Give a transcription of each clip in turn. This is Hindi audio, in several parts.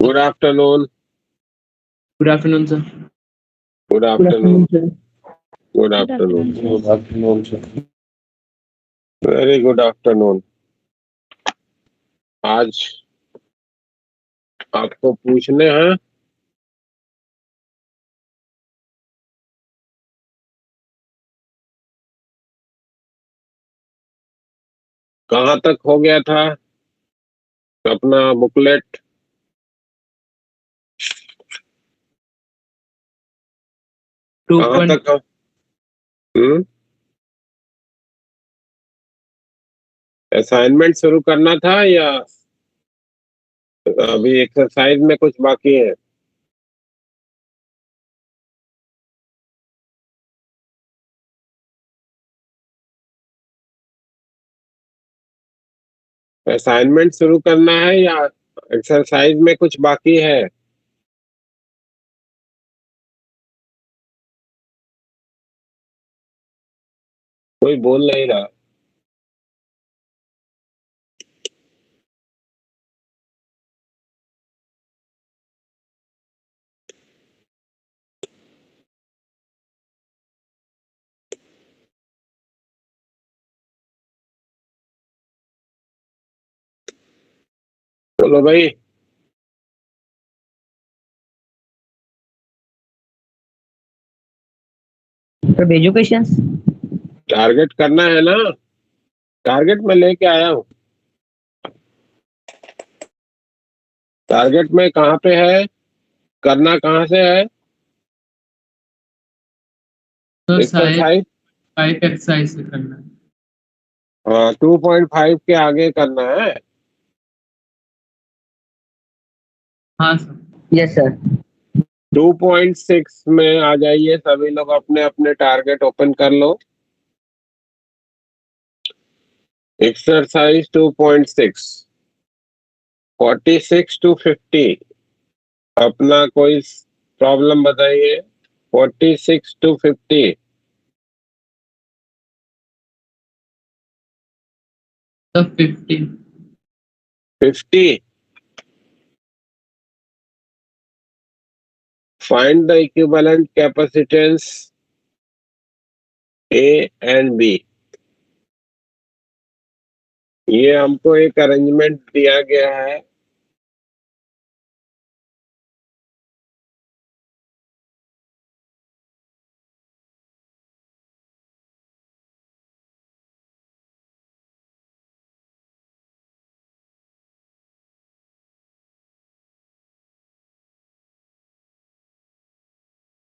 Good afternoon. Good afternoon, sir. Good Good afternoon, afternoon. sir. Good Good afternoon. afternoon, sir. Good afternoon, sir. Very good afternoon. आज आपको पूछने हैं कहाँ तक हो गया था अपना बुकलेट। 2 कहाँ point तक असाइनमेंट शुरू करना था या अभी एक्सरसाइज में कुछ बाकी है? असाइनमेंट शुरू करना है या एक्सरसाइज में कुछ बाकी है? कोई बोल नहीं रहा। बोलो भाई। Sir, भेजो questions. टारगेट करना है ना? टारगेट में लेके आया हूँ। टारगेट में कहाँ पे है? करना कहाँ से है? तो एक्सरसाइज 5 एक्सरसाइज से करना है। हाँ 2.5 के आगे करना है। हाँ सर। Yes, sir. 2.6 में आ जाइए सभी लोग, अपने अपने टारगेट ओपन कर लो। Exercise 2.6 46 to 50। अपना कोई प्रॉब्लम बताइए। 46 to 50। तो 50 50। Find the equivalent capacitance A and B. ये हमको एक अरेंजमेंट दिया गया है।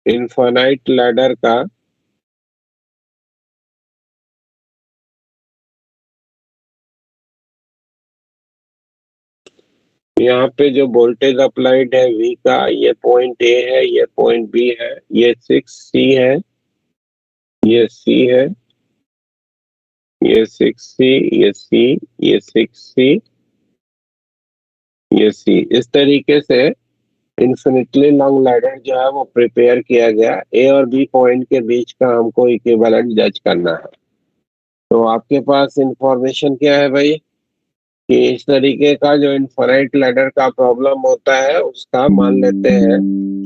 इनफाइनाइट लैडर का यहाँ पे जो वोल्टेज अप्लाइड है V का, ये पॉइंट A है, ये पॉइंट B है, ये 6C है, ये C है, ये 6C, ये C, ये 6C, ये C। इस तरीके से इन्फिनिटली लॉन्ग लैडर जो है वो प्रिपेयर किया गया। A और B पॉइंट के बीच का हमको इक्विवेलेंट जज करना है। तो आपके पास इंफॉर्मेशन क्या है भाई कि इस तरीके का जो इनफाइनाइट लैडर का प्रॉब्लम होता है उसका मान लेते हैं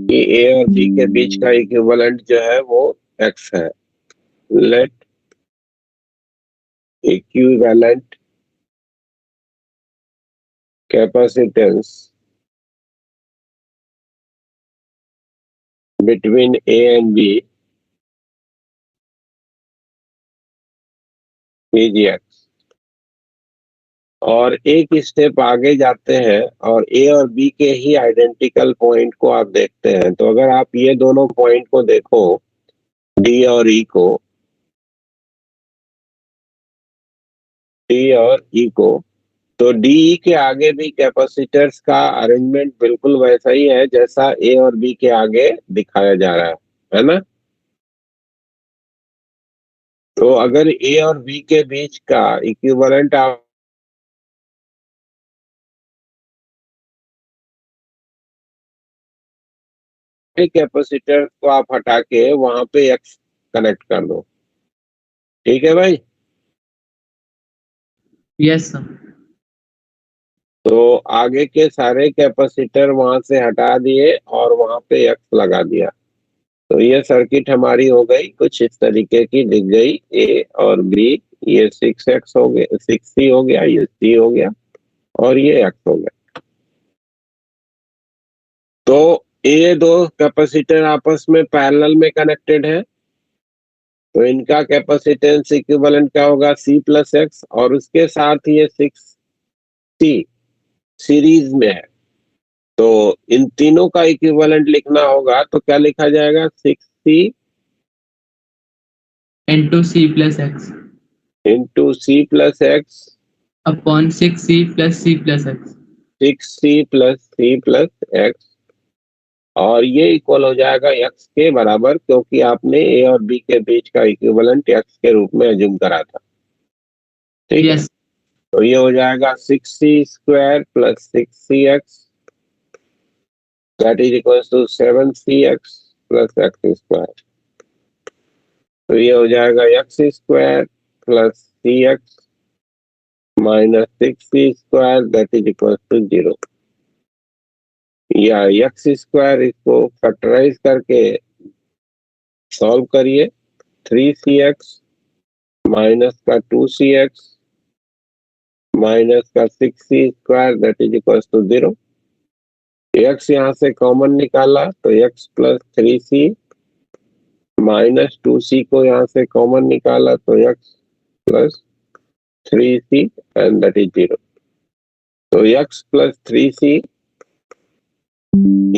कि A और B के बीच का इक्विवेलेंट जो है वो X है। Let equivalent capacitance between A and B is X। और एक स्टेप आगे जाते हैं और A और B के ही आइडेंटिकल पॉइंट को आप देखते हैं। तो अगर आप ये दोनों पॉइंट को देखो, D और E को, D और E को, तो DE के आगे भी कैपेसिटर्स का अरेंजमेंट बिल्कुल वैसा ही है जैसा A और B के आगे दिखाया जा रहा है ना? तो अगर A और B के बीच का इक्विवेलेंट आप कैपेसिटर को आप हटा के वहां पे X कनेक्ट कर दो। ठीक है भाई? Yes sir. तो आगे के सारे कैपेसिटर वहां से हटा दिए और वहां पे एक्स लगा दिया। तो ये सर्किट हमारी हो गई कुछ इस तरीके की दिख गई, ए और बी। ये 6x हो गया, 6c हो गया, ये c हो गया और ये x हो गया। तो ये दो कैपेसिटर आपस में पैरेलल में कनेक्टेड है, तो इनका कैपेसिटेंस इक्विवेलेंट क्या होगा, c प्लस एक्स, और उसके साथ ये 6c सीरीज में है। तो इन तीनों का इक्विवेलेंट लिखना होगा तो क्या लिखा जाएगा, 6c into C plus x into C plus x upon 6c+c+x 6c plus C plus x, और ये इक्वल हो जाएगा x के बराबर, क्योंकि आपने a और b के बीच का इक्विवेलेंट x के रूप में अज्यूम करा था। ठीक है, यस तो ये हो जाएगा 6c² plus 6cx that is equal to 7cx plus x²। तो ये हो जाएगा x² plus cx minus 6c² that is equal to 0। या x² इसको फैक्टराइज करके सॉल्व करिए, 3cx माइनस का 2cx माइनस का 6c² that is equal to 0। x यहाँ से कॉमन निकाला तो x plus 3c minus 2c को यहाँ से कॉमन निकाला तो x plus 3c and that is 0। तो x plus 3c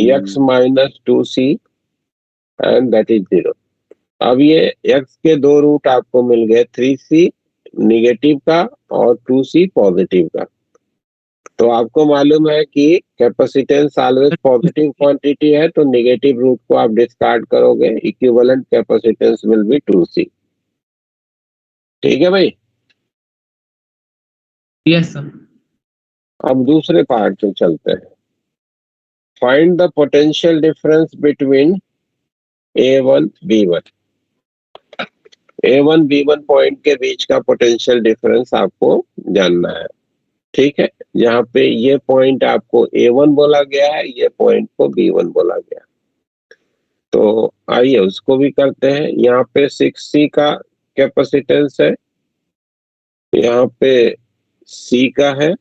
x minus 2c and that is 0। अब ये x के दो रूट आपको मिल गए, 3c निगेटिव का और 2c पॉजिटिव का। तो आपको मालूम है कि कैपेसिटेंस ऑलवेज पॉजिटिव क्वांटिटी है, तो नेगेटिव रूट को आप डिस्कार्ड करोगे, equivalent capacitance will be 2c। ठीक है भाई। यस सर अब दूसरे पार्ट पे चलते हैं। Find the potential difference between A1 B1। A1 B1 point के बीच का पोटेंशियल डिफरेंस आपको जानना है। ठीक है, यहाँ पे ये पॉइंट आपको A1 बोला गया है, ये पॉइंट को B1 बोला गया। तो आइए उसको भी करते हैं। यहाँ पे 6c का कैपेसिटेंस है, यहाँ पे c का है,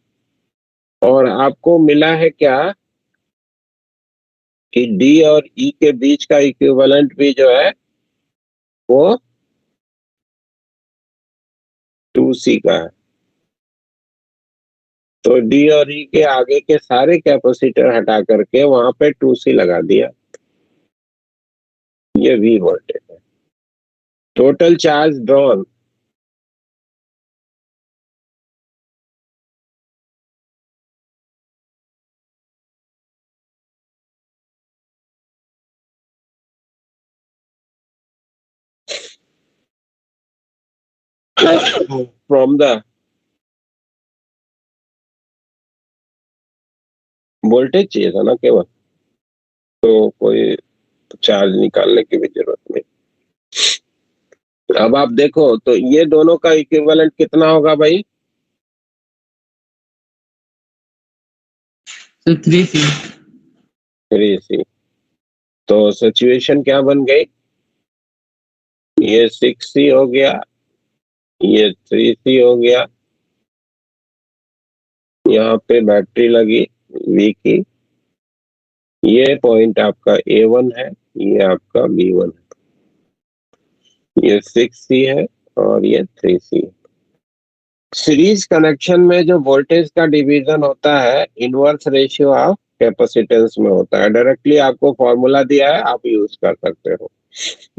और आपको मिला है क्या कि d और e के बीच का इक्विवेलेंट भी जो है वो 2c का है। तो d और e के आगे के सारे कैपेसिटर हटा करके वहां पे 2c लगा दिया। ये v वोल्टेज है। Total charge drawn from the voltage चाहिए था ना केवल, तो कोई चार्ज निकालने की भी जरूरत नहीं। अब आप देखो तो ये दोनों का इक्विवेलेंट कितना होगा भाई, तो 3c 3c। तो सिचुएशन क्या बन गई, ये 6c हो गया, ये 3c हो गया, यहाँ पे बैटरी लगी V की, ये पॉइंट आपका A1 है, ये आपका B1 है, ये 6c है और ये 3c है। सीरीज कनेक्शन में जो वोल्टेज का डिवीजन होता है इनवर्स रेशियो ऑफ कैपेसिटेंस में होता है। डायरेक्टली आपको फॉर्मूला दिया है, आप यूज कर सकते हो,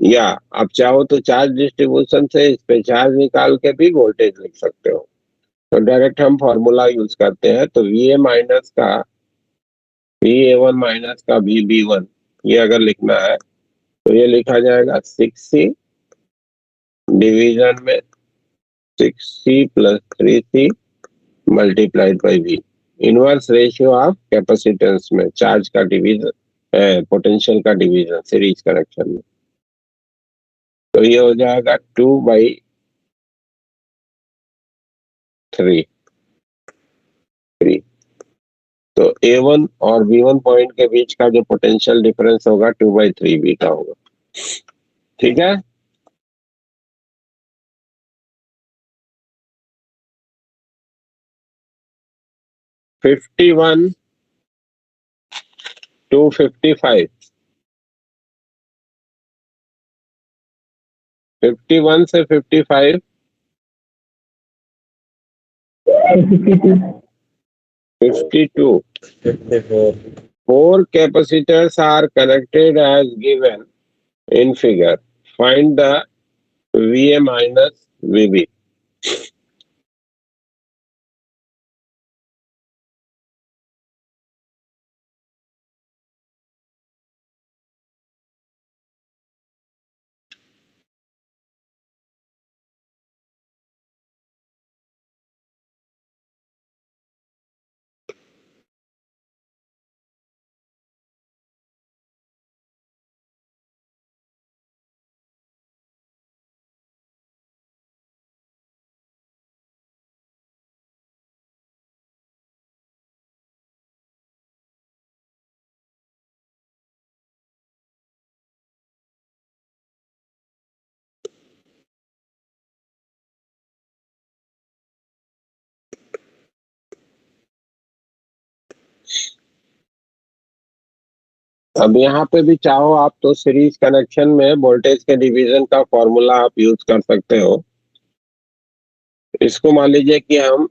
या आप चाहो तो चार्ज डिस्ट्रीब्यूशन से इस पे चार्ज निकाल के भी वोल्टेज लिख सकते हो। तो डायरेक्ट हम फॉर्मूला यूज करते हैं, तो VA माइनस का VA1 माइनस का VB1 ये अगर लिखना है तो ये लिखा जाएगा 6c डिवीजन में 6c plus 3c multiplied by V। Inverse ratio of capacitance में चार्ज का डिवीजन, पोटेंशियल का डिवीजन सीरीज कनेक्शन में। तो ये हो जाएगा 2/3। तो A1 और B1 पॉइंट के बीच का जो पोटेंशियल डिफरेंस होगा 2/3V का होगा। ठीक है, फिफ्टी वन टू 55, 51 से 55, 52. 4 capacitors are connected as given in figure. Find the VA minus VB. अब यहाँ पे भी चाहो आप तो सीरीज कनेक्शन में वोल्टेज के डिवीजन का फॉर्मूला आप यूज कर सकते हो। इसको मान लीजिए कि हम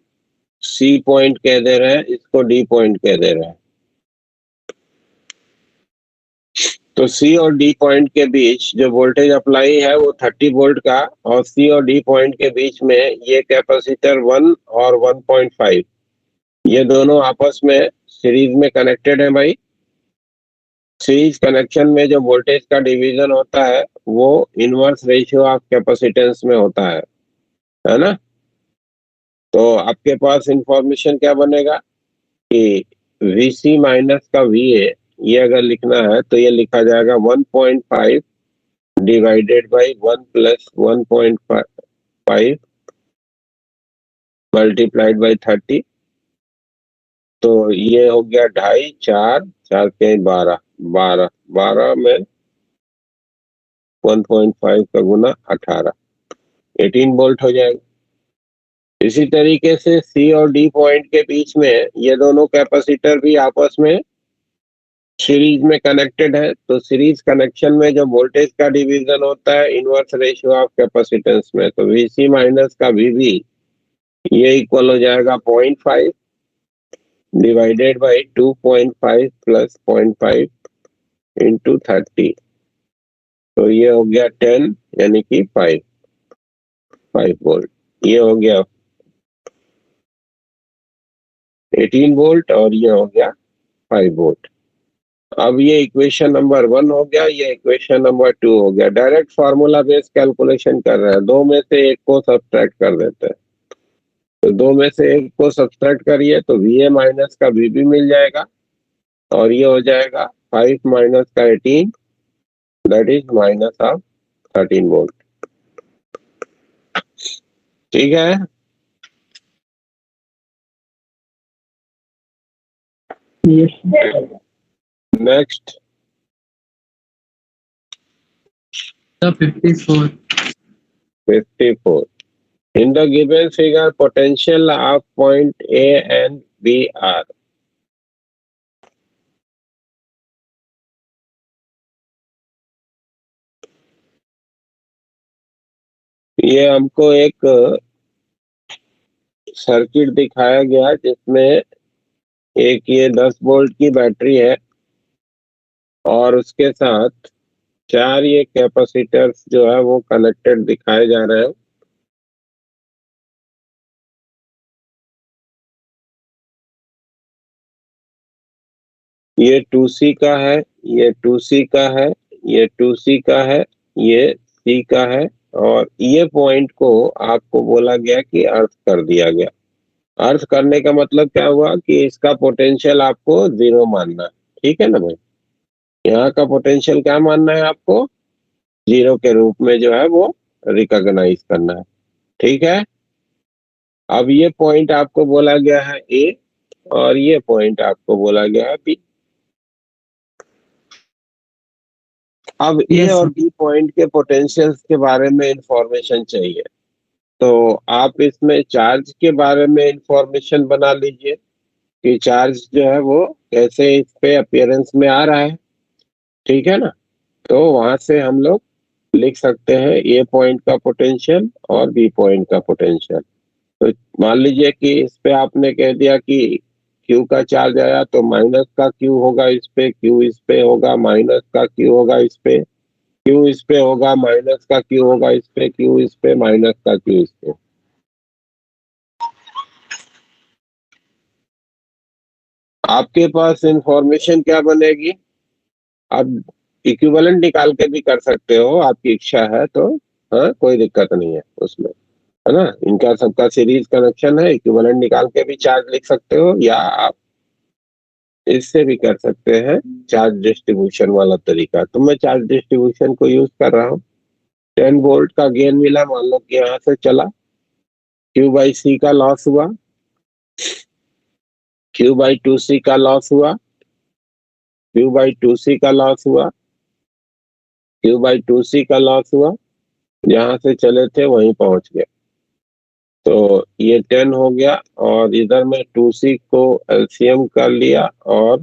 C पॉइंट कह दे रहे हैं, इसको D पॉइंट कह दे रहे हैं। तो C और D पॉइंट के बीच जो वोल्टेज अप्लाई है वो 30 वोल्ट का, और C और D पॉइंट के बीच में ये कैपेसिटर 1 और 1.5 ये दोनों आपस में सीरीज में कनेक्टेड है भाई। सीरीज कनेक्शन में जो वोल्टेज का डिवीजन होता है वो इनवर्स रेशियो ऑफ कैपेसिटेंस में होता है ना। तो आपके पास इंफॉर्मेशन क्या बनेगा कि VC माइनस का VA ये अगर लिखना है तो ये लिखा जाएगा 1.5 divided by 1 plus 1.5 multiplied by 30। तो ये हो गया 2.5, 4, 4 के 12, 12 में 1.5 का गुना 18, 18 वोल्ट हो जाएगा। इसी तरीके से C और D पॉइंट के बीच में ये दोनों कैपेसिटर भी आपस में सीरीज में कनेक्टेड है। तो सीरीज कनेक्शन में जो वोल्टेज का डिवीजन होता है इनवर्स रेशियो ऑफ कैपेसिटेंस में, तो VC माइनस का VB ये इक्वल हो जाएगा 0.5 डिवाइडेड बाई 2.5 प्लस 0.5 इंटू 30। तो ये हो गया 10 यानी कि 5 वोल्ट। ये हो गया 18 वोल्ट और ये हो गया 5 वोल्ट। अब ये इक्वेशन नंबर 1 हो गया, ये इक्वेशन नंबर 2 हो गया। डायरेक्ट फार्मूला बेस कैलकुलेशन कर रहे हैं, दो में से एक को सब्ट्रैक्ट कर देते हैं। तो दो में से एक को सब्ट्रैक्ट करिए तो VA माइनस का VB मिल जाएगा, और ये हो जाएगा 5 माइनस का 18 that is minus of 13 volt. ठीक है, next. The 54. 54. In the given figure, potential of point A and B are. ये हमको एक सर्किट दिखाया गया जिसमें एक ये 10 वोल्ट की बैटरी है और उसके साथ 4 ये कैपेसिटर्स जो है वो कनेक्टेड दिखाए जा रहे हैं। ये 2C का है, ये 2C का है, ये 2C का है, ये C का है, और ये पॉइंट को आपको बोला गया कि अर्थ कर दिया गया। अर्थ करने का मतलब क्या हुआ कि इसका पोटेंशियल आपको 0 मानना है। ठीक है ना भाई, यहाँ का पोटेंशियल क्या मानना है आपको, 0 के रूप में जो है वो रिकॉग्नाइज करना है। ठीक है, अब ये पॉइंट आपको बोला गया है A और ये पॉइंट आपको बोला गया है बी। अब ए Yes, और sir. बी पॉइंट के पोटेंशियल्स के बारे में इंफॉर्मेशन चाहिए, तो आप इसमें चार्ज के बारे में इंफॉर्मेशन बना लीजिए कि चार्ज जो है वो कैसे इस पे अपीयरेंस में आ रहा है, ठीक है ना। तो वहां से हम लोग लिख सकते हैं ए पॉइंट का पोटेंशियल और बी पॉइंट का पोटेंशियल। तो मान लीजिए कि इस पे आपने कह दिया कि क्यू का चार्ज आया तो माइनस का क्यू होगा इस पे, क्यू इस पे होगा, माइनस का क्यू होगा इस पे, क्यू इस पे होगा, माइनस का क्यू होगा इस पे, क्यू इस पे, माइनस का क्यू इस पे। आपके पास इंफॉर्मेशन क्या बनेगी? आप इक्विवेलेंट निकाल के भी कर सकते हो, आपकी इच्छा है तो। हाँ, कोई दिक्कत नहीं है उसमें, है ना। इनका सबका सीरीज कनेक्शन है, इक्विवेलेंट निकाल के भी चार्ज लिख सकते हो, या आप इससे भी कर सकते हैं चार्ज डिस्ट्रीब्यूशन वाला तरीका। तो मैं चार्ज डिस्ट्रीब्यूशन को यूज कर रहा हूँ। 10 वोल्ट का गेन मिला, मान लो कि यहाँ से चला, क्यू बाई सी का लॉस हुआ, क्यू बाई टू सी का लॉस हुआ, क्यू बाई टू सी का लॉस हुआ, क्यू बाई टू सी का लॉस हुआ, जहां से चले थे वहीं पहुंच गए। तो ये 10 हो गया, और इधर में टू सी को एलसीएम कर लिया, और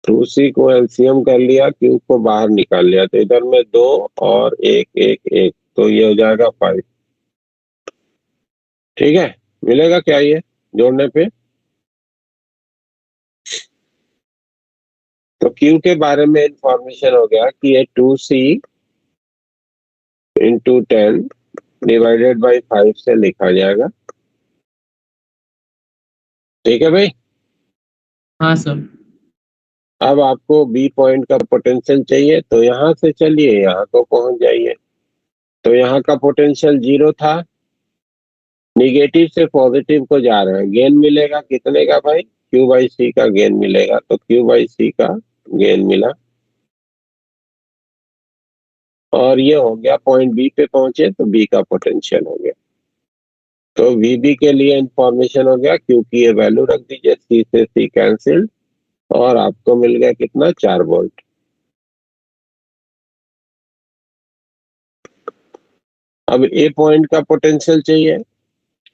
टू सी को एलसीएम कर लिया, क्यू को बाहर निकाल लिया, तो इधर में 2 और 1 1 1, तो ये हो जाएगा 5। ठीक है, मिलेगा क्या ये जोड़ने पे? तो क्यू के बारे में इंफॉर्मेशन हो गया कि ये 2C इंटू 10 डिवाइडेड बाई 5 से लिखा जाएगा। ठीक है भाई। हाँ सर. अब आपको बी पॉइंट का पोटेंशियल चाहिए, तो यहाँ से चलिए यहाँ को पहुंच जाइए। तो यहाँ का पोटेंशियल 0 था, निगेटिव से पॉजिटिव को जा रहे हैं, गेन मिलेगा कितने का भाई? क्यू बाई सी का गेन मिलेगा, तो क्यू बाई सी का गेन मिला, और ये हो गया पॉइंट बी पे पहुंचे तो बी का पोटेंशियल हो गया। तो वीबी के लिए इंफॉर्मेशन हो गया, क्योंकि ये वैल्यू रख दीजिए, सी से सी कैंसिल, और आपको मिल गया कितना? 4 वोल्ट। अब ए पॉइंट का पोटेंशियल चाहिए,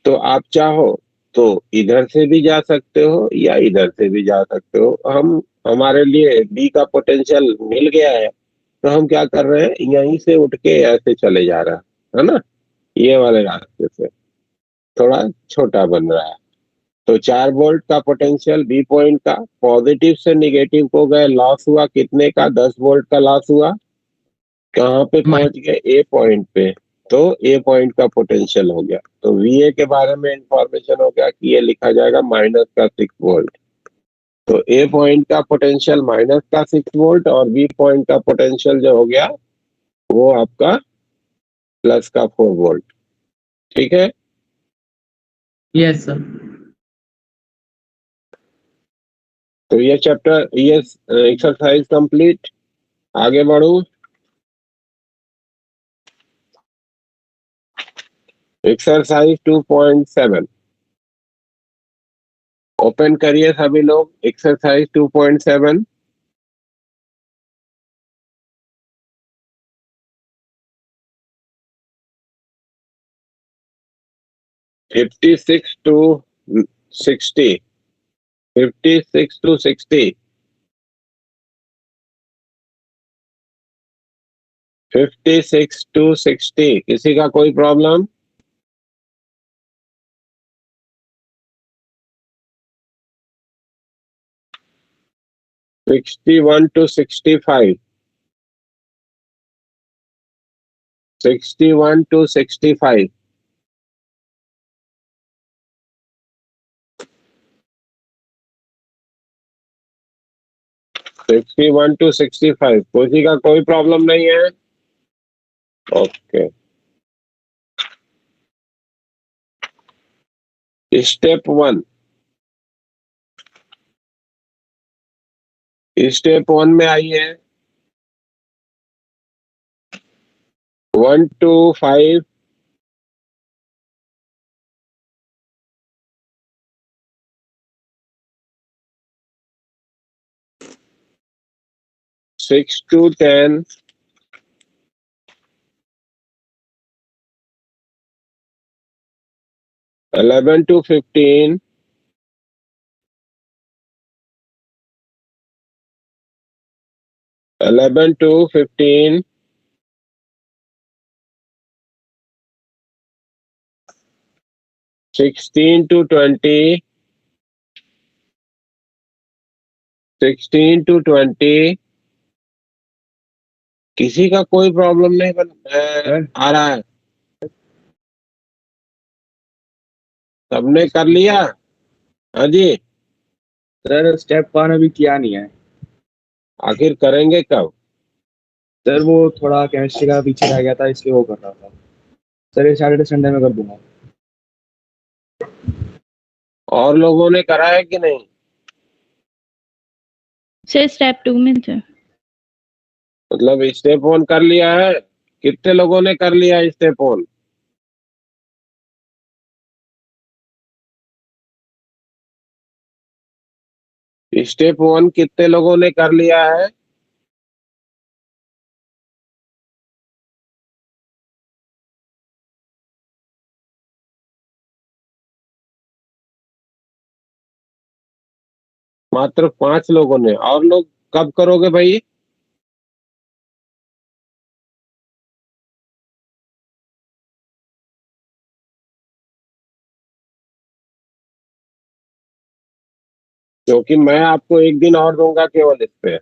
तो आप चाहो तो इधर से भी जा सकते हो या इधर से भी जा सकते हो। हमारे लिए बी का पोटेंशियल मिल गया है, तो हम क्या कर रहे हैं, यहीं से उठ के ऐसे चले जा रहा है ना, ये वाले रास्ते से थोड़ा छोटा बन रहा है। तो 4 वोल्ट का पोटेंशियल बी पॉइंट का, पॉजिटिव से निगेटिव को गए, लॉस हुआ कितने का? 10 वोल्ट का लॉस हुआ। कहाँ पे पहुंच गए? ए पॉइंट पे। तो ए पॉइंट का पोटेंशियल हो गया। तो वीए के बारे में इंफॉर्मेशन हो गया कि ये लिखा जाएगा माइनस का 6 वोल्ट। तो ए पॉइंट का पोटेंशियल माइनस का 6 वोल्ट, और बी पॉइंट का पोटेंशियल जो हो गया वो आपका प्लस का 4 वोल्ट। ठीक है। Yes, sir. तो ये चैप्टर, ये एक्सरसाइज कंप्लीट। आगे बढ़ू। एक्सरसाइज 2.7 ओपन करिए सभी लोग, एक्सरसाइज 2.7। 56 to 60, 56 to 60, 56 to 60, किसी का कोई problem? Sixty one two 65, 61 to 65, sixty one two 65, किसी का कोई प्रॉब्लम नहीं है? ओके। स्टेप 1, स्टेप 1 में आई है 1 to 5 6 to 10, 11 to 15, 11 to 15, 16 to 20, 16 to 20। किसी का कोई प्रॉब्लम नहीं आ रहा है? सबने कर लिया? हाँ जी। सर स्टेप 1 अभी किया नहीं है आखिर करेंगे कब? सर, वो थोड़ा केमिस्ट्री का पीछे रह गया था इसलिए वो कर रहा था सर। ये सैटरडे संडे में कर दूंगा। और लोगों ने करा है कि नहीं? सर स्टेप 2 में थे। मतलब स्टेप 1 कर लिया है? कितने लोगों ने कर लिया स्टेप 1? स्टेप 1 कितने लोगों ने कर लिया है? मात्र 5 लोगों ने। और लोग कब करोगे भाई? क्योंकि मैं आपको एक दिन और दूंगा केवल इस पे।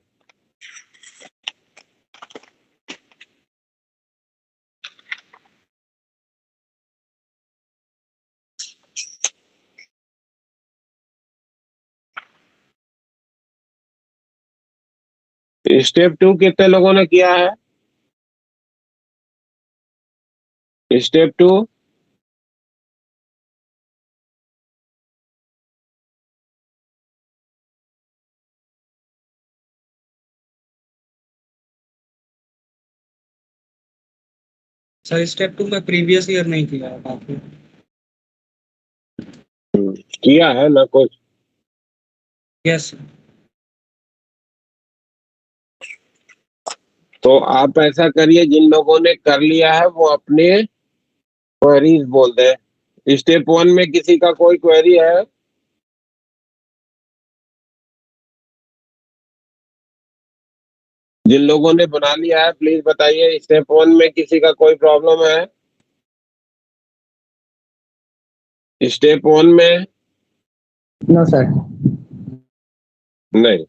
स्टेप 2 कितने लोगों ने किया है? स्टेप 2 सर स्टेप 2 में प्रीवियस ईयर नहीं किया है काफी। किया है ना कुछ? यस। तो आप ऐसा करिए, जिन लोगों ने कर लिया है वो अपने क्वेरीज बोल दे। स्टेप 1 में किसी का कोई क्वेरी है? जिन लोगों ने बना लिया है प्लीज बताइए, स्टेप 1 में किसी का कोई प्रॉब्लम है? स्टेप 1 में नो सर। नहीं।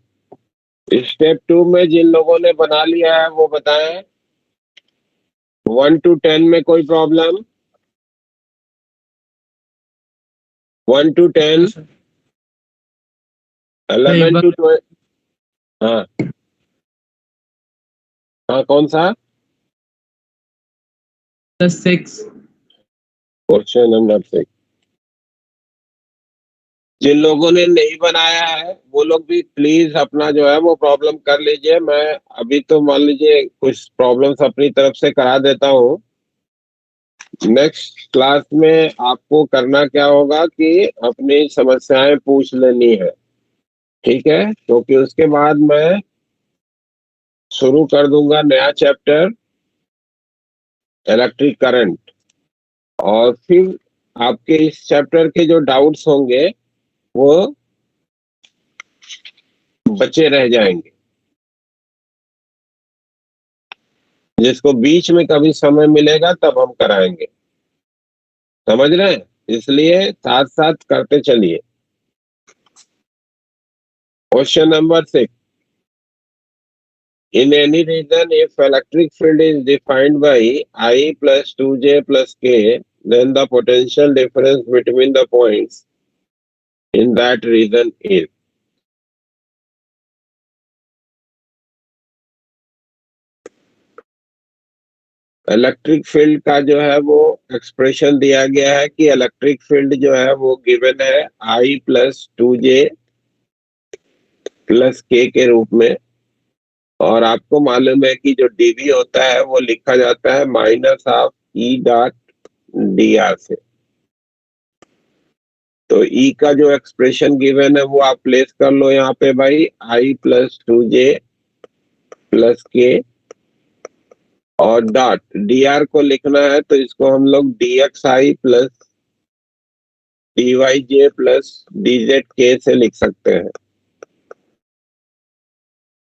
स्टेप 2 में जिन लोगों ने बना लिया है वो बताएं। 1 to 10 में कोई प्रॉब्लम? 1 to 10, 11 to 12। हाँ हाँ, कौन सा? 6। Question number 6। जिन लोगों ने नहीं बनाया है वो लोग भी प्लीज अपना जो है वो प्रॉब्लम कर लीजिए। मैं अभी तो मान लीजिए कुछ प्रॉब्लम्स अपनी तरफ से करा देता हूँ। नेक्स्ट क्लास में आपको करना क्या होगा कि अपनी समस्याएं पूछ लेनी है, ठीक है? क्योंकि उसके बाद मैं शुरू कर दूंगा नया चैप्टर, इलेक्ट्रिक करंट। और फिर आपके इस चैप्टर के जो डाउट्स होंगे वो बचे रह जाएंगे, जिसको बीच में कभी समय मिलेगा तब हम कराएंगे। समझ रहे हैं? इसलिए साथ साथ करते चलिए। Question number 6। In any region, if electric field is defined by I plus 2j plus k, then the potential difference between the points in that region is। Electric field का जो है वो एक्सप्रेशन दिया गया है कि इलेक्ट्रिक फील्ड जो है वो गिवन है I प्लस 2j प्लस के रूप में। और आपको मालूम है कि जो डीवी होता है वो लिखा जाता है minus of E dot D R से। तो ई का जो एक्सप्रेशन गिवन है वो आप प्लेस कर लो यहाँ पे भाई। I प्लस 2j प्लस के और डॉट dr को लिखना है तो इसको हम लोग dxi plus dyj plus dzk से लिख सकते हैं।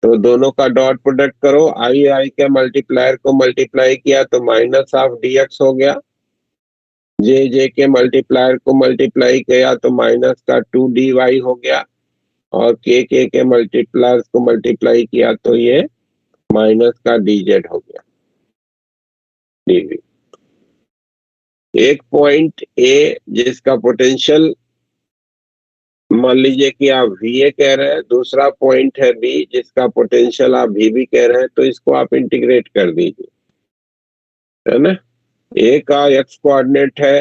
तो दोनों का डॉट प्रोडक्ट करो, आई के मल्टीप्लायर को मल्टीप्लाई किया तो माइनस ऑफ dx हो गया, जे के मल्टीप्लायर को मल्टीप्लाई किया तो माइनस का 2dy हो गया, और के मल्टीप्लायर को मल्टीप्लाई किया तो ये माइनस का dz हो गया dv। एक पॉइंट ए जिसका पोटेंशियल मान लीजिए कि आप VA कह रहे हैं, दूसरा पॉइंट है बी जिसका पोटेंशियल आप VB कह रहे हैं, तो इसको आप इंटीग्रेट कर दीजिए, है ना। ए का x कोऑर्डिनेट है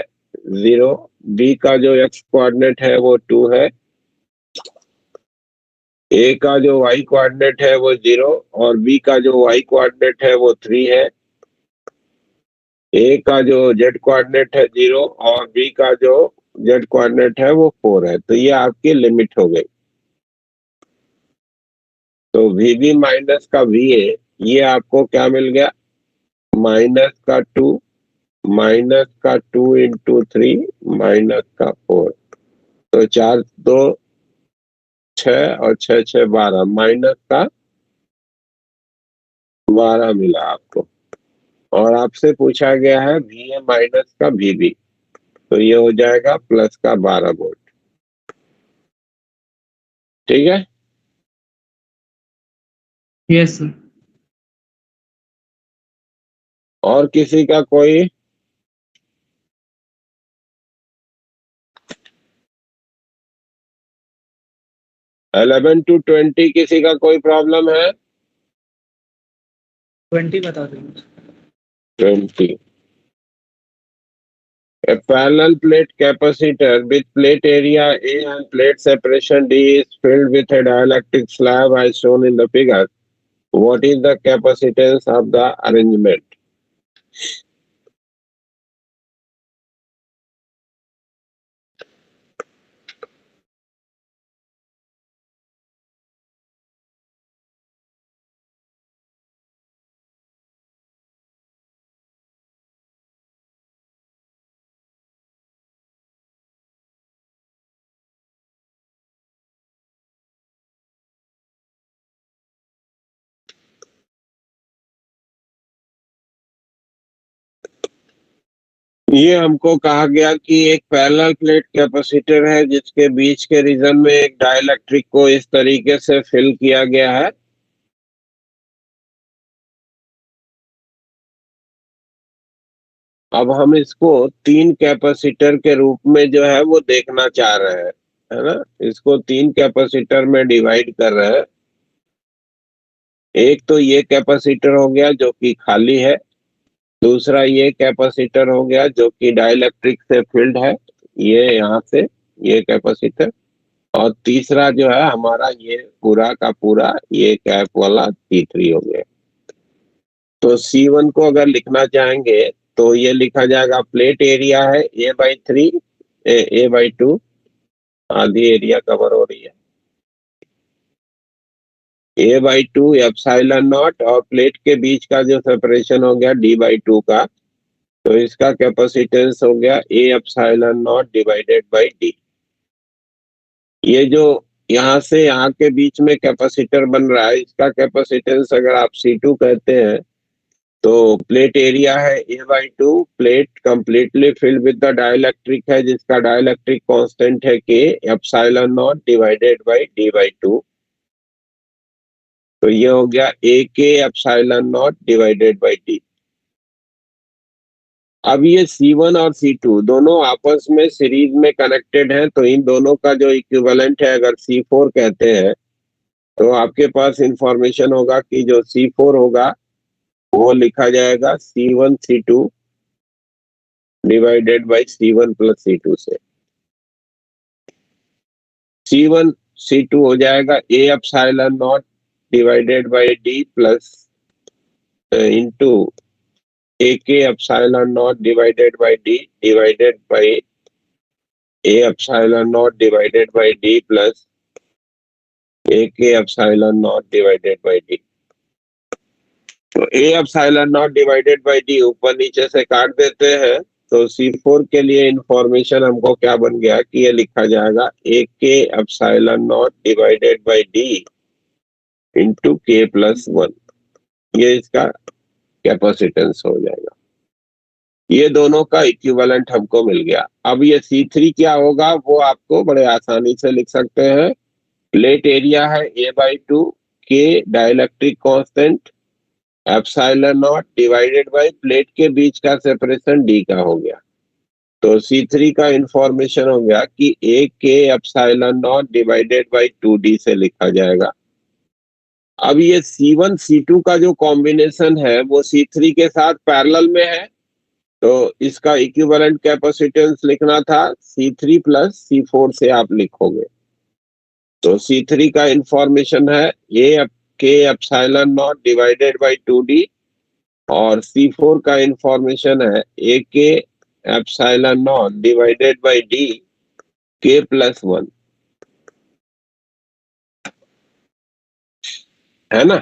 0, बी का जो x कोऑर्डिनेट है वो 2 है, ए का जो y कोऑर्डिनेट है वो 0 और बी का जो y कोऑर्डिनेट है वो 3 है, ए का जो z कोऑर्डिनेट है 0 और बी का जो z कोऑर्डिनेट है वो 4 है। तो ये आपकी लिमिट हो गई। तो VB माइनस का VA ये आपको क्या मिल गया, माइनस का 2 माइनस का 2 इंटू 3 माइनस का 4, तो 4 2 6 और 6 6 12 माइनस का 12 मिला आपको। और आपसे पूछा गया है VA माइनस का VB, तो ये हो जाएगा प्लस का 12 वोल्ट। ठीक है, यस सर। और किसी का कोई 11 to 20 किसी का कोई प्रॉब्लम है? 20 बता दो। 20 A parallel plate capacitor with plate area A and plate separation D is filled with a dielectric slab as shown in the figure. What is the capacitance of the arrangement? ये हमको कहा गया कि एक पैरेलल प्लेट कैपेसिटर है जिसके बीच के रीजन में एक डाइलेक्ट्रिक को इस तरीके से फिल किया गया है। अब हम इसको 3 कैपेसिटर के रूप में जो है वो देखना चाह रहे हैं, है ना। इसको 3 कैपेसिटर में डिवाइड कर रहे हैं। एक तो ये कैपेसिटर हो गया जो कि खाली है, दूसरा ये कैपेसिटर हो गया जो कि डाइलेक्ट्रिक से फिल्ड है, ये यहाँ से ये कैपेसिटर, और तीसरा जो है हमारा ये पूरा का पूरा ये कैप वाला C3 हो गया। तो C1 को अगर लिखना चाहेंगे तो ये लिखा जाएगा, प्लेट एरिया है A/3 A/2, आधी एरिया कवर हो रही है, A/2 एप्सिलॉन नॉट, और प्लेट के बीच का जो सेपरेशन हो गया D/2 का, तो इसका कैपेसिटेंस हो गया A epsilon not divided by D। ये जो यहाँ से यहाँ के बीच में कैपेसिटर बन रहा है, इसका कैपेसिटेंस अगर आप C2 कहते हैं, तो प्लेट एरिया है A/2, plate completely filled with the dielectric है जिसका डाइलेक्ट्रिक कांस्टेंट है K epsilon not divided by D/2। तो ये हो गया AK epsilon not divided by D। अब ये C1 और C2 दोनों आपस में सीरीज में कनेक्टेड हैं, तो इन दोनों का जो इक्विवेलेंट है अगर C4 कहते हैं, तो आपके पास इंफॉर्मेशन होगा कि जो C4 होगा वो लिखा जाएगा C1 C2 divided by C1 plus C2 से। C1 C2 हो जाएगा A epsilon not divided by D plus into AK epsilon not divided by D divided by A epsilon not divided by D plus AK epsilon not divided by D। तो ए epsilon not divided by D ऊपर नीचे से काट देते हैं, तो C4 के लिए इंफॉर्मेशन हमको क्या बन गया कि ये लिखा जाएगा ए के epsilon not divided by D into के प्लस 1। ये इसका कैपेसिटेंस हो जाएगा। ये दोनों का इक्विवेलेंट हमको मिल गया। अब ये C3 क्या होगा वो आपको बड़े आसानी से लिख सकते हैं। प्लेट एरिया है A/2, के dielectric constant epsilon not divided by plate के बीच का सेपरेशन D का हो गया। तो C3 का इंफॉर्मेशन हो गया कि A के epsilon not divided by 2D से लिखा जाएगा। अब ये C1 C2 का जो कॉम्बिनेशन है वो C3 के साथ पैरेलल में है, तो इसका इक्विवेलेंट कैपेसिटेंस लिखना था C3 प्लस C4 से आप लिखोगे। तो C3 का इंफॉर्मेशन है ए के epsilon not divided by 2D और C4 का इंफॉर्मेशन है ए के epsilon not divided by D के प्लस 1, है ना।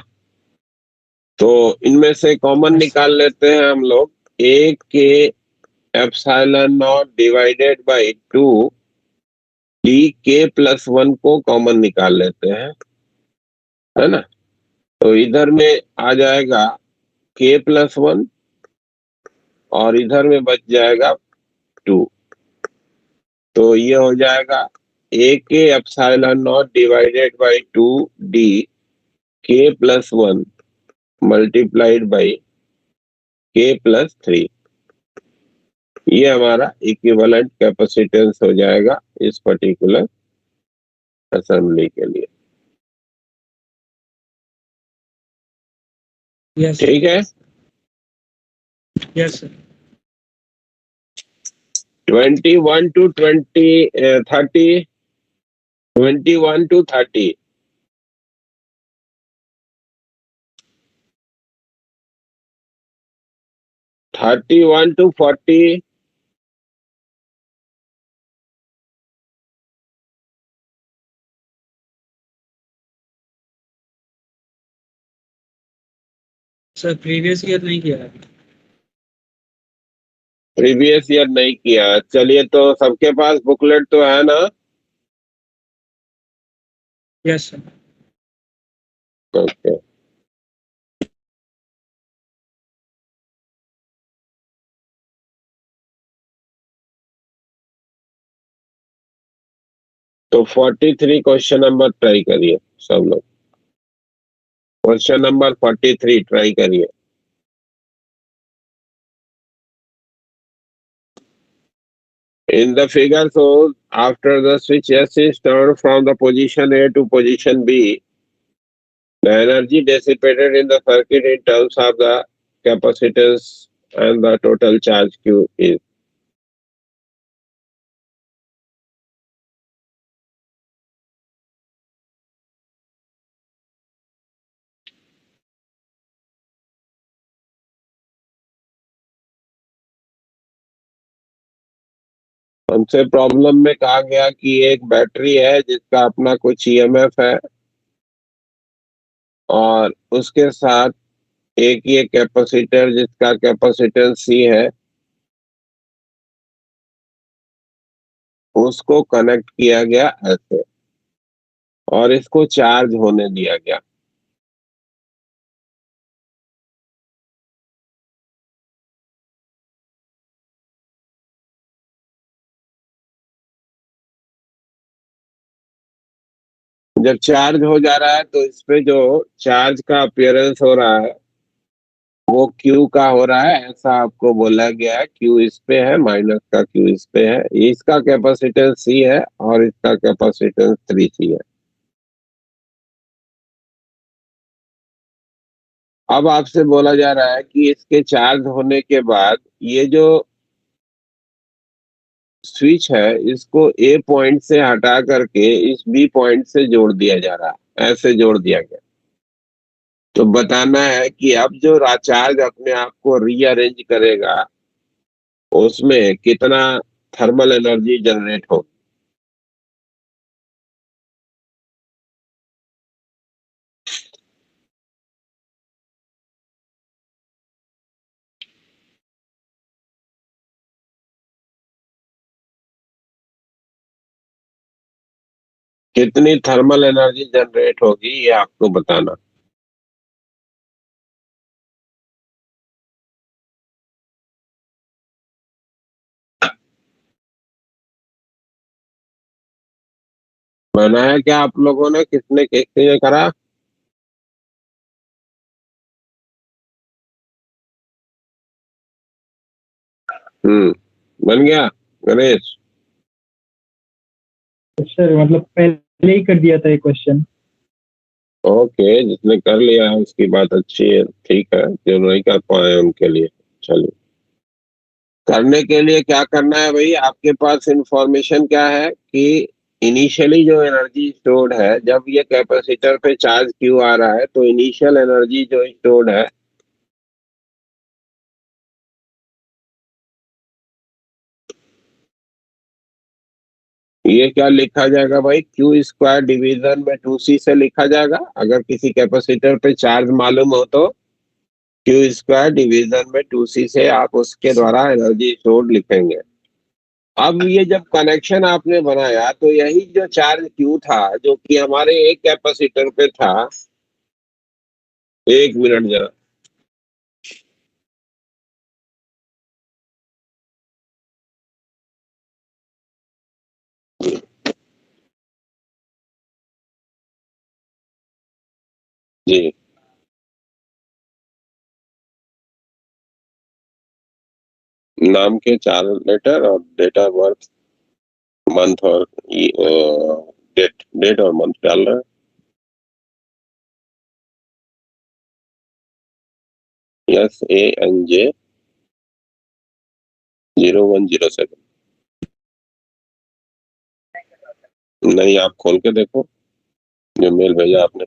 तो इनमें से कॉमन निकाल लेते हैं हम लोग। ए के epsilon not divided by 2 D के प्लस 1 को कॉमन निकाल लेते हैं, है ना। तो इधर में आ जाएगा के प्लस 1 और इधर में बच जाएगा 2। तो ये हो जाएगा ए के epsilon not divided by 2D के प्लस 1 मल्टीप्लाइड बाय के प्लस 3। ये हमारा इक्विवेलेंट कैपेसिटेंस हो जाएगा इस पर्टिकुलर असेंबली के लिए। यस ठीक है। Yes sir 21 to 30 21 to 30 31 to 40 sir previous year नहीं किया है। प्रीवियस ईयर नहीं किया। चलिए, तो सबके पास बुकलेट तो है ना। Yes sir okay. तो 43 क्वेश्चन नंबर ट्राई करिए सब लोग। क्वेश्चन नंबर 43 ट्राई करिए। In the figure shows, after the switch S is turned from the position A to position B, the energy dissipated in the circuit in terms of the capacitance and the total charge Q is. हमसे प्रॉब्लम में कहा गया कि एक बैटरी है जिसका अपना कुछ ईएमएफ है और उसके साथ एक ये कैपेसिटर जिसका कैपेसिटेंस C है, उसको कनेक्ट किया गया ऐसे और इसको चार्ज होने दिया गया। जब चार्ज हो जा रहा है तो इस पे जो चार्ज का अपीयरेंस हो रहा है वो Q का हो रहा है, ऐसा आपको बोला गया है। Q इस पे है, माइनस का Q इस पे है। इसका कैपेसिटेंस C है और इसका कैपेसिटेंस 3C है। अब आपसे बोला जा रहा है कि इसके चार्ज होने के बाद ये जो स्विच है इसको A पॉइंट से हटा करके इस B पॉइंट से जोड़ दिया जा रहा है, ऐसे जोड़ दिया गया। तो बताना है कि अब जो चार्ज अपने आप को रीअरेंज करेगा उसमें कितना थर्मल एनर्जी जनरेट हो। कितनी थर्मल एनर्जी जनरेट होगी ये आपको बताना। बनाया क्या आप लोगों ने, किसने किसने करा? बन गया गणेश? सर मतलब पहले ही कर दिया था ये क्वेश्चन। ओके, जिसने कर लिया है उसकी बात अच्छी है, ठीक है। जो नहीं कर पाए उनके लिए चलिए। करने के लिए क्या करना है भाई, आपके पास इंफॉर्मेशन क्या है कि इनिशियली जो एनर्जी स्टोर्ड है, जब ये कैपेसिटर पे चार्ज क्यू आ रहा है तो इनिशियल एनर्जी जो स्टोर्ड है, ये क्या लिखा जाएगा भाई, क्यू स्क्वायर डिवीजन में 2c से लिखा जाएगा। अगर किसी कैपेसिटर पे चार्ज मालूम हो तो क्यू स्क्वायर डिवीजन में 2c से आप उसके द्वारा एनर्जी स्टोर्ड लिखेंगे। अब ये जब कनेक्शन आपने बनाया तो यही जो चार्ज क्यू था जो कि हमारे एक कैपेसिटर पे था, एक मिनट जरा, जी, नाम के 4 लेटर और डेट ऑफ बर्थ, मंथ और डेट, डेट और मंथ डाल रहे हैं। SANJ 0107। नहीं, आप खोल के देखो जो मेल भेजा आपने।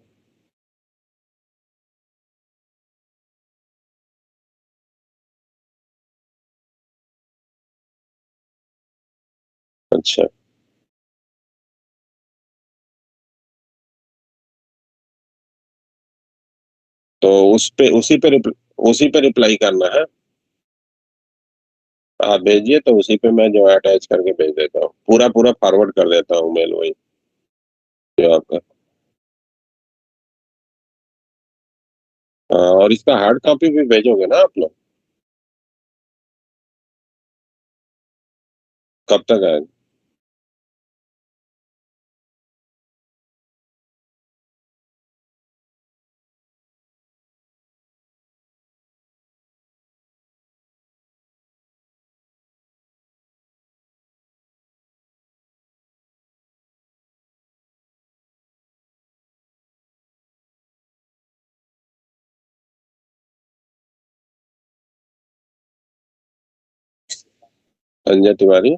अच्छा, तो उसी पे रिप्लाई करना है। आप भेजिए तो उसी पे मैं जो अटैच करके भेज देता हूँ, पूरा पूरा फॉरवर्ड कर देता हूँ मेल वही जो आपका। हाँ, और इसका हार्ड कॉपी भी भेजोगे ना आप लोग? कब तक आएगा? संजय तिवारी।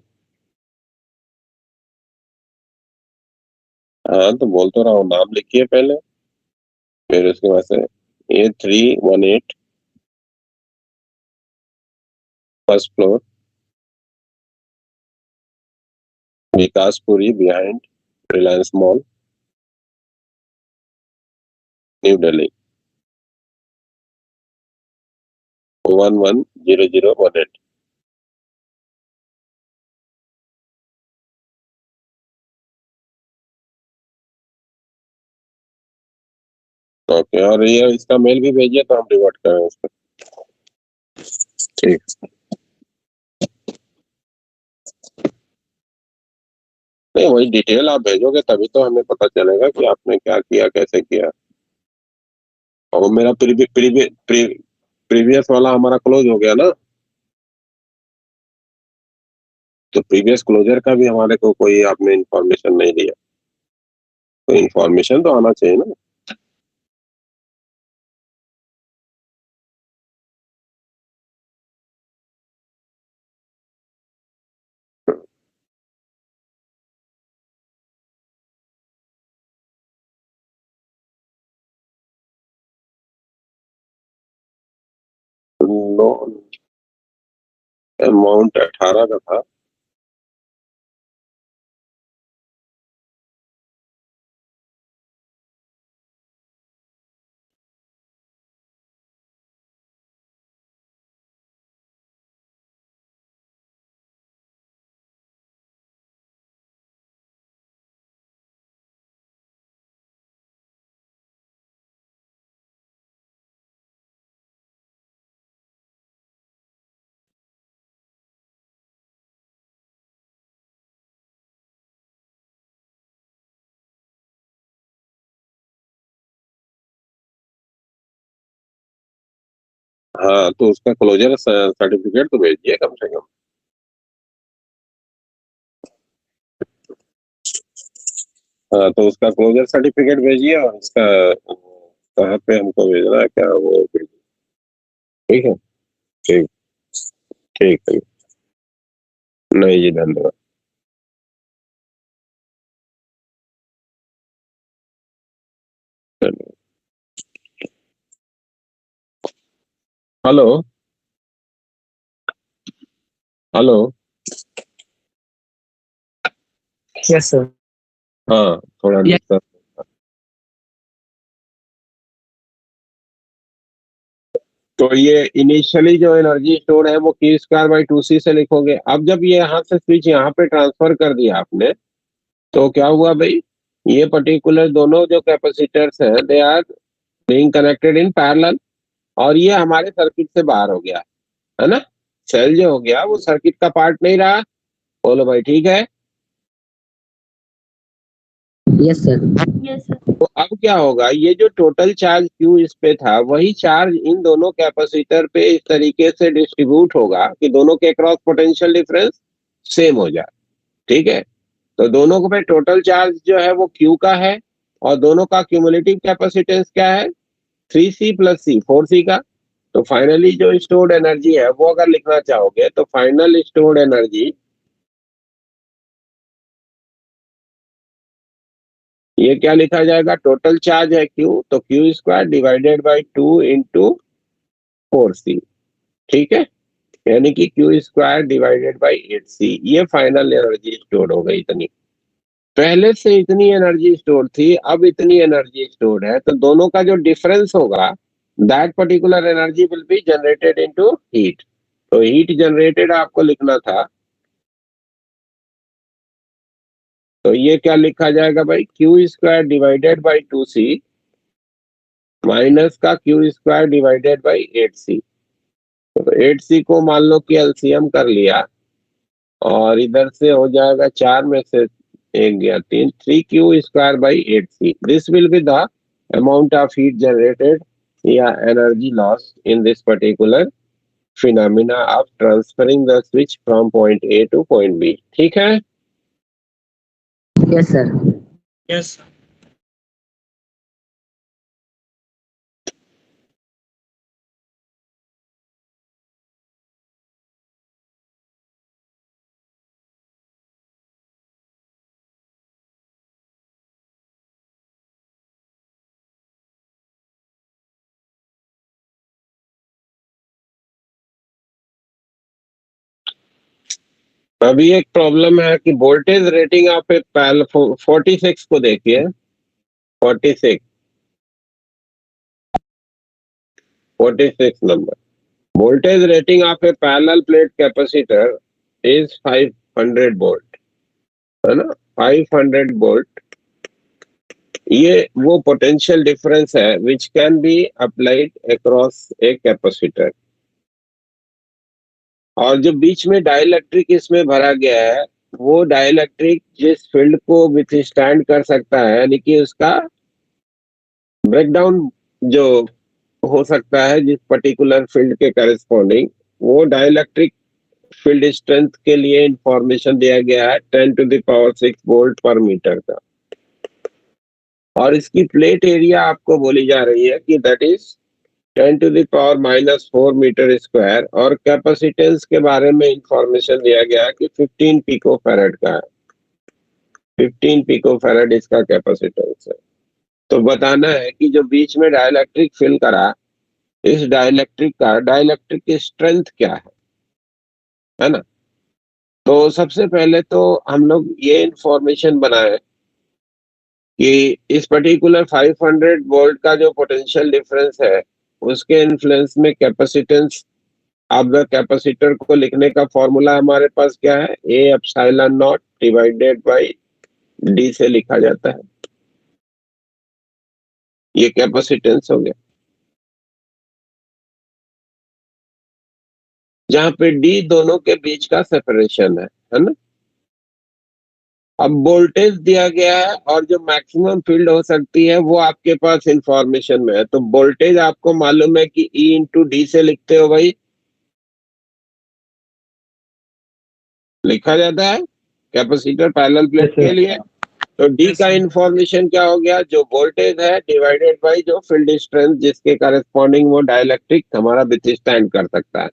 हाँ, तो बोल तो रहा हूँ, नाम लिखिए पहले, फिर उसके बाद से A318, first floor, Vikaspuri behind Reliance mall, new Delhi 110018। Okay, और ये इसका मेल भी भेजिए तो हम रिवर्ट करें उसको। ठीक। नहीं, वही डिटेल आप भेजोगे तभी तो हमें पता चलेगा कि आपने क्या किया, कैसे किया। और वो मेरा प्रीवियस वाला हमारा क्लोज हो गया ना, तो प्रीवियस क्लोजर का भी हमारे को कोई आपने इंफॉर्मेशन नहीं दिया, तो इंफॉर्मेशन तो आना चाहिए ना। लोन अमाउंट 18 का था। हाँ, तो उसका क्लोजर सर्टिफिकेट तो भेजिए कम से कम। हाँ, तो उसका क्लोजर सर्टिफिकेट भेजिए और उसका कहाँ पे हमको भेजना है क्या वो भेजिए। ठीक है, ठीक, ठीक है। नहीं जी, धन्यवाद। धन्यवाद। Hello, hello. Yes sir. हाँ, थोड़ा Yes. डिस्टर्ब। तो ये इनिशियली जो एनर्जी स्टोर है वो Q स्क्वायर बाई 2C से लिखोगे। अब जब ये यहाँ से स्विच यहाँ पे ट्रांसफर कर दिया आपने, तो क्या हुआ भाई, ये पर्टिकुलर दोनों जो कैपेसिटर्स हैं they are being connected in parallel, और ये हमारे सर्किट से बाहर हो गया, है ना। सेल जो हो गया वो सर्किट का पार्ट नहीं रहा। बोलो भाई, ठीक है। Yes sir. Yes sir. तो अब क्या होगा, ये जो टोटल चार्ज Q इस पे था वही चार्ज इन दोनों कैपेसिटर पे इस तरीके से डिस्ट्रीब्यूट होगा कि दोनों के क्रॉस पोटेंशियल डिफरेंस सेम हो जाए। ठीक है, तो दोनों को पे टोटल चार्ज जो है वो Q का है, और दोनों का क्यूमुलेटिव कैपेसिटेंस क्या है, 3C प्लस C, 4C का। तो फाइनली जो स्टोर्ड एनर्जी है वो अगर लिखना चाहोगे तो फाइनल स्टोर्ड एनर्जी, ये क्या लिखा जाएगा, टोटल चार्ज है Q, तो Q square divided by 2 into 4C। ठीक है, यानी कि Q square divided by 8C, ये फाइनल एनर्जी स्टोर हो गई इतनी। पहले से इतनी एनर्जी स्टोर थी, अब इतनी एनर्जी स्टोर है, तो दोनों का जो डिफरेंस होगा that particular energy will be generated into heat. तो हीट जनरेटेड आपको लिखना था, तो ये क्या लिखा जाएगा भाई, Q square divided by 2C minus का Q square divided by 8C। तो 8C को मान लो कि एलसीएम कर लिया, और इधर से हो जाएगा 4 में से 1 गया 3, 3Q square by 8C। This will be the amount of heat generated या energy loss in this particular phenomena of transferring the switch from point A to point B. ठीक है। Yes sir. Yes sir. अभी एक प्रॉब्लम है कि वोल्टेज रेटिंग आप 46 को देखिए, 46, 46 number. Voltage rating of A parallel plate capacitor is 500 volt, है ना, 500 वोल्ट। ये वो पोटेंशियल डिफरेंस है which can be applied across a capacitor. और जो बीच में डाइलेक्ट्रिक इसमें भरा गया है, वो डाइलेक्ट्रिक जिस फील्ड को विथस्टैंड कर सकता है, यानी कि उसका ब्रेकडाउन जो हो सकता है जिस पर्टिकुलर फील्ड के करस्पॉन्डिंग, वो डाइलेक्ट्रिक फील्ड स्ट्रेंथ के लिए इंफॉर्मेशन दिया गया है 10⁻6 वोल्ट पर मीटर का। और इसकी प्लेट एरिया आपको बोली जा रही है कि दैट इज 10⁻⁻4 मीटर स्क्वायर, और कैपेसिटेंस के बारे में इंफॉर्मेशन दिया गया है कि 15 पिको फैराड का है। 15 पिको फैराड इसका कैपेसिटेंस है। तो बताना है कि जो बीच में डाइलेक्ट्रिक फिल करा, इस डाइलेक्ट्रिक का डाइलेक्ट्रिक स्ट्रेंथ क्या है ना। तो सबसे पहले तो हम लोग ये इंफॉर्मेशन बनाए कि इस पर्टिकुलर 500 वोल्ट का जो पोटेंशियल डिफरेंस है, उसके इन्फ्लुएंस में कैपेसिटेंस ऑफ द कैपेसिटर को लिखने का फॉर्मूला हमारे पास क्या है, ए epsilon not divided by D से लिखा जाता है। ये कैपेसिटेंस हो गया, जहां पे डी दोनों के बीच का सेपरेशन है ना। अब वोल्टेज दिया गया है और जो मैक्सिमम फील्ड हो सकती है वो आपके पास इंफॉर्मेशन में है। तो वोल्टेज आपको मालूम है कि E इंटू डी से लिखते हो भाई, लिखा जाता है कैपेसिटर पैरेलल प्लेट के लिए। तो डी Yes, का sir. इंफॉर्मेशन क्या हो गया, जो वोल्टेज है डिवाइडेड बाय जो फील्ड स्ट्रेंथ जिसके करस्पॉन्डिंग वो डाइलेक्ट्रिक हमारा विथस्टैंड कर सकता है।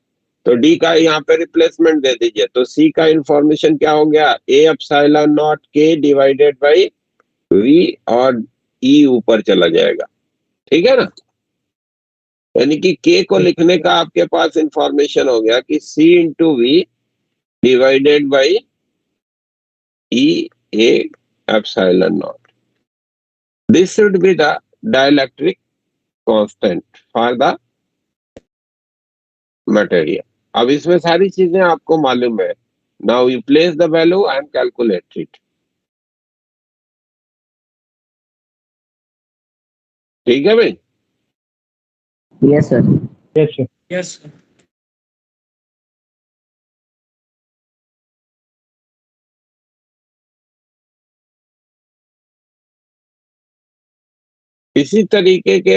तो डी का यहाँ पे रिप्लेसमेंट दे दीजिए। तो सी का इंफॉर्मेशन क्या हो गया, ए एप्सिलॉन नॉट के डिवाइडेड बाय वी, और ई ऊपर चला जाएगा। ठीक है ना, यानी कि के को लिखने का आपके पास इंफॉर्मेशन हो गया कि C into V divided by E A epsilon naught. This should be the dielectric constant for the material. अब इसमें सारी चीजें आपको मालूम है। Now you place the value and calculate it. ठीक है भाई। Yes, sir. Yes, sir. Yes, sir. इसी तरीके के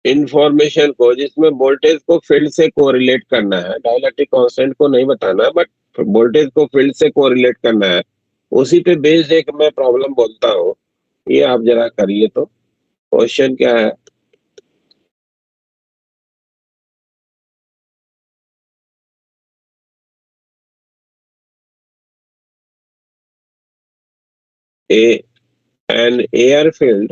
इंफॉर्मेशन को जिसमें वोल्टेज को फील्ड से कोरिलेट करना है, डाइलेक्ट्रिक कांस्टेंट को नहीं बताना, बट वोल्टेज को फील्ड से कोरिलेट करना है, उसी पे बेस्ड एक मैं प्रॉब्लम बोलता हूँ। ये आप जरा करिए। तो क्वेश्चन क्या है, ए an air filled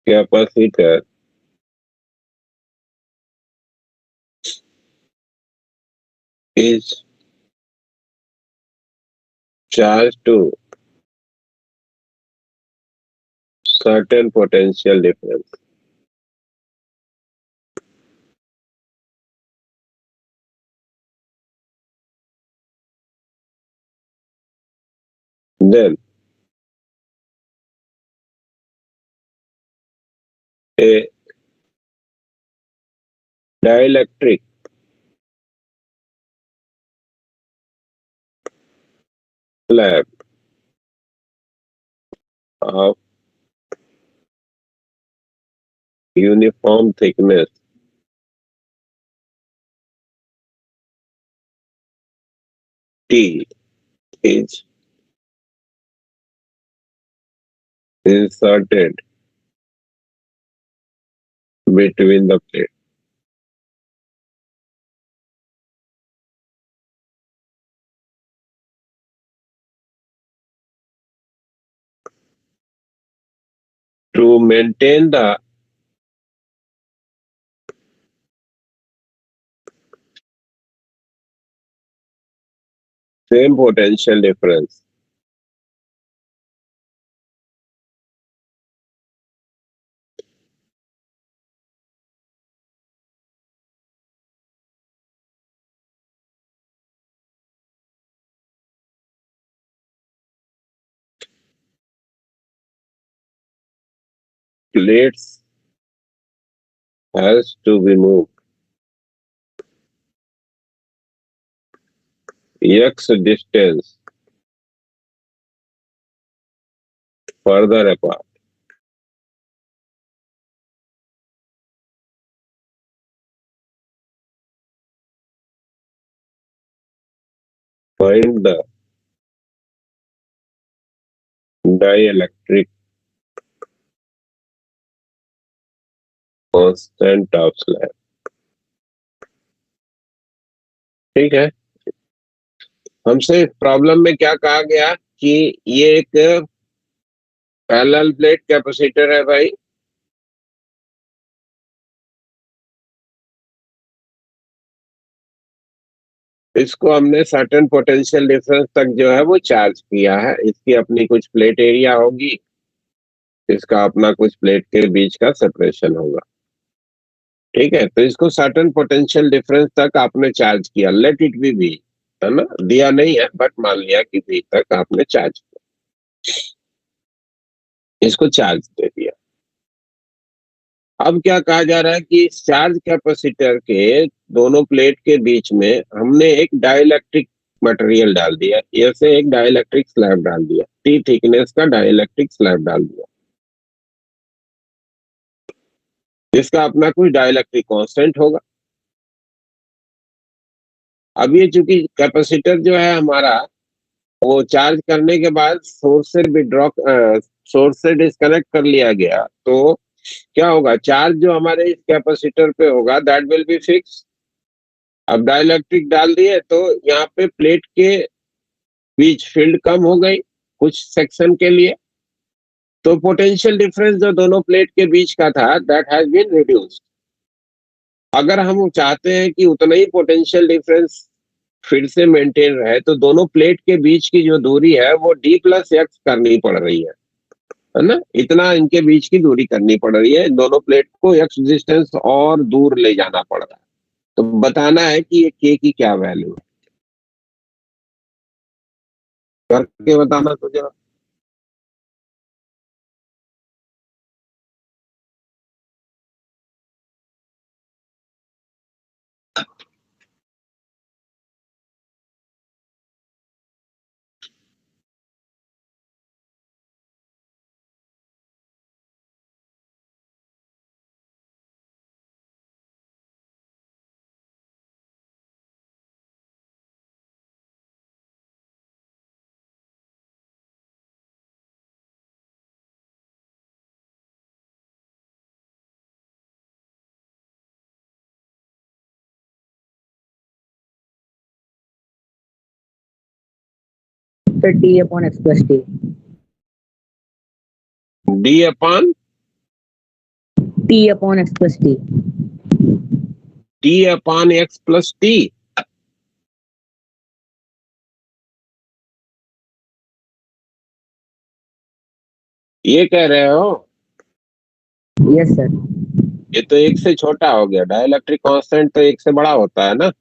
capacitor is charged to certain potential difference. Then a dielectric slab of uniform thickness T is inserted between the plate. To maintain the same potential difference, plates has to be moved x distance further apart. Find the dielectric constant of slab. ठीक है, हमसे प्रॉब्लम में क्या कहा गया कि ये एक पैरेलल प्लेट कैपेसिटर है भाई। इसको हमने सर्टेन पोटेंशियल डिफरेंस तक जो है वो चार्ज किया है। इसकी अपनी कुछ प्लेट एरिया होगी, इसका अपना कुछ प्लेट के बीच का सेपरेशन होगा। ठीक है, तो इसको सर्टेन पोटेंशियल डिफरेंस तक आपने चार्ज किया, लेट इट बी वी, है ना, दिया नहीं है बट मान लिया कि वी तक आपने चार्ज किया, इसको चार्ज दे दिया। अब क्या कहा जा रहा है कि इस चार्ज कैपेसिटर के दोनों प्लेट के बीच में हमने एक डाइलेक्ट्रिक मटेरियल डाल दिया, ऐसे एक डाइलेक्ट्रिक स्लैब डाल दिया, टी थिकनेस का डाइलेक्ट्रिक स्लैब डाल दिया, जिसका अपना कुछ डाइलेक्ट्रिक कांस्टेंट होगा। अब ये चूंकि कैपेसिटर जो है हमारा, वो चार्ज करने के बाद सोर्स से डिस्कनेक्ट कर लिया गया, तो क्या होगा, चार्ज जो हमारे इस कैपेसिटर पे होगा दैट विल बी फिक्स। अब डाइलेक्ट्रिक डाल दिए तो यहाँ पे प्लेट के बीच फील्ड कम हो गई कुछ सेक्शन के लिए, तो पोटेंशियल डिफरेंस जो दोनों प्लेट के बीच का था दैट हैज बीन रिड्यूस्ड। अगर हम चाहते हैं कि उतना ही पोटेंशियल डिफरेंस फिर से मेंटेन रहे, तो दोनों प्लेट के बीच की जो दूरी है वो d+x करनी पड़ रही है ना, इतना इनके बीच की दूरी करनी पड़ रही है, दोनों प्लेट को x डिस्टेंस और दूर ले जाना पड़ रहा है। तो बताना है कि ये k की क्या वैल्यू है, करके बताना तो जरा। Sir T/x+T। d/, T/x+T। t/x+t। ये कह रहे हो? Yes sir. ये तो एक से छोटा हो गया, डाइलेक्ट्रिक कांस्टेंट तो एक से बड़ा होता है ना।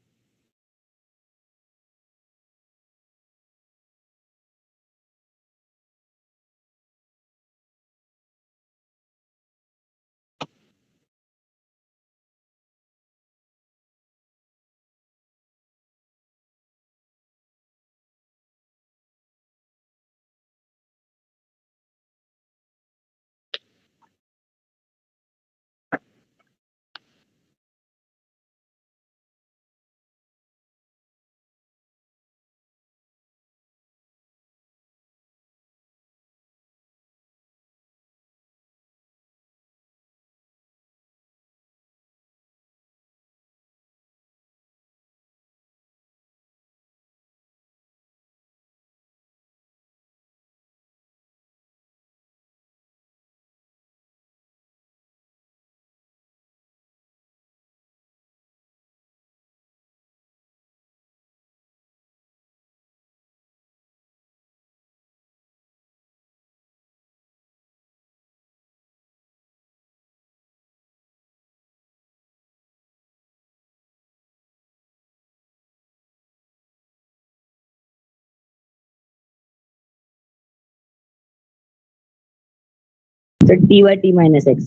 Sir T/T-x।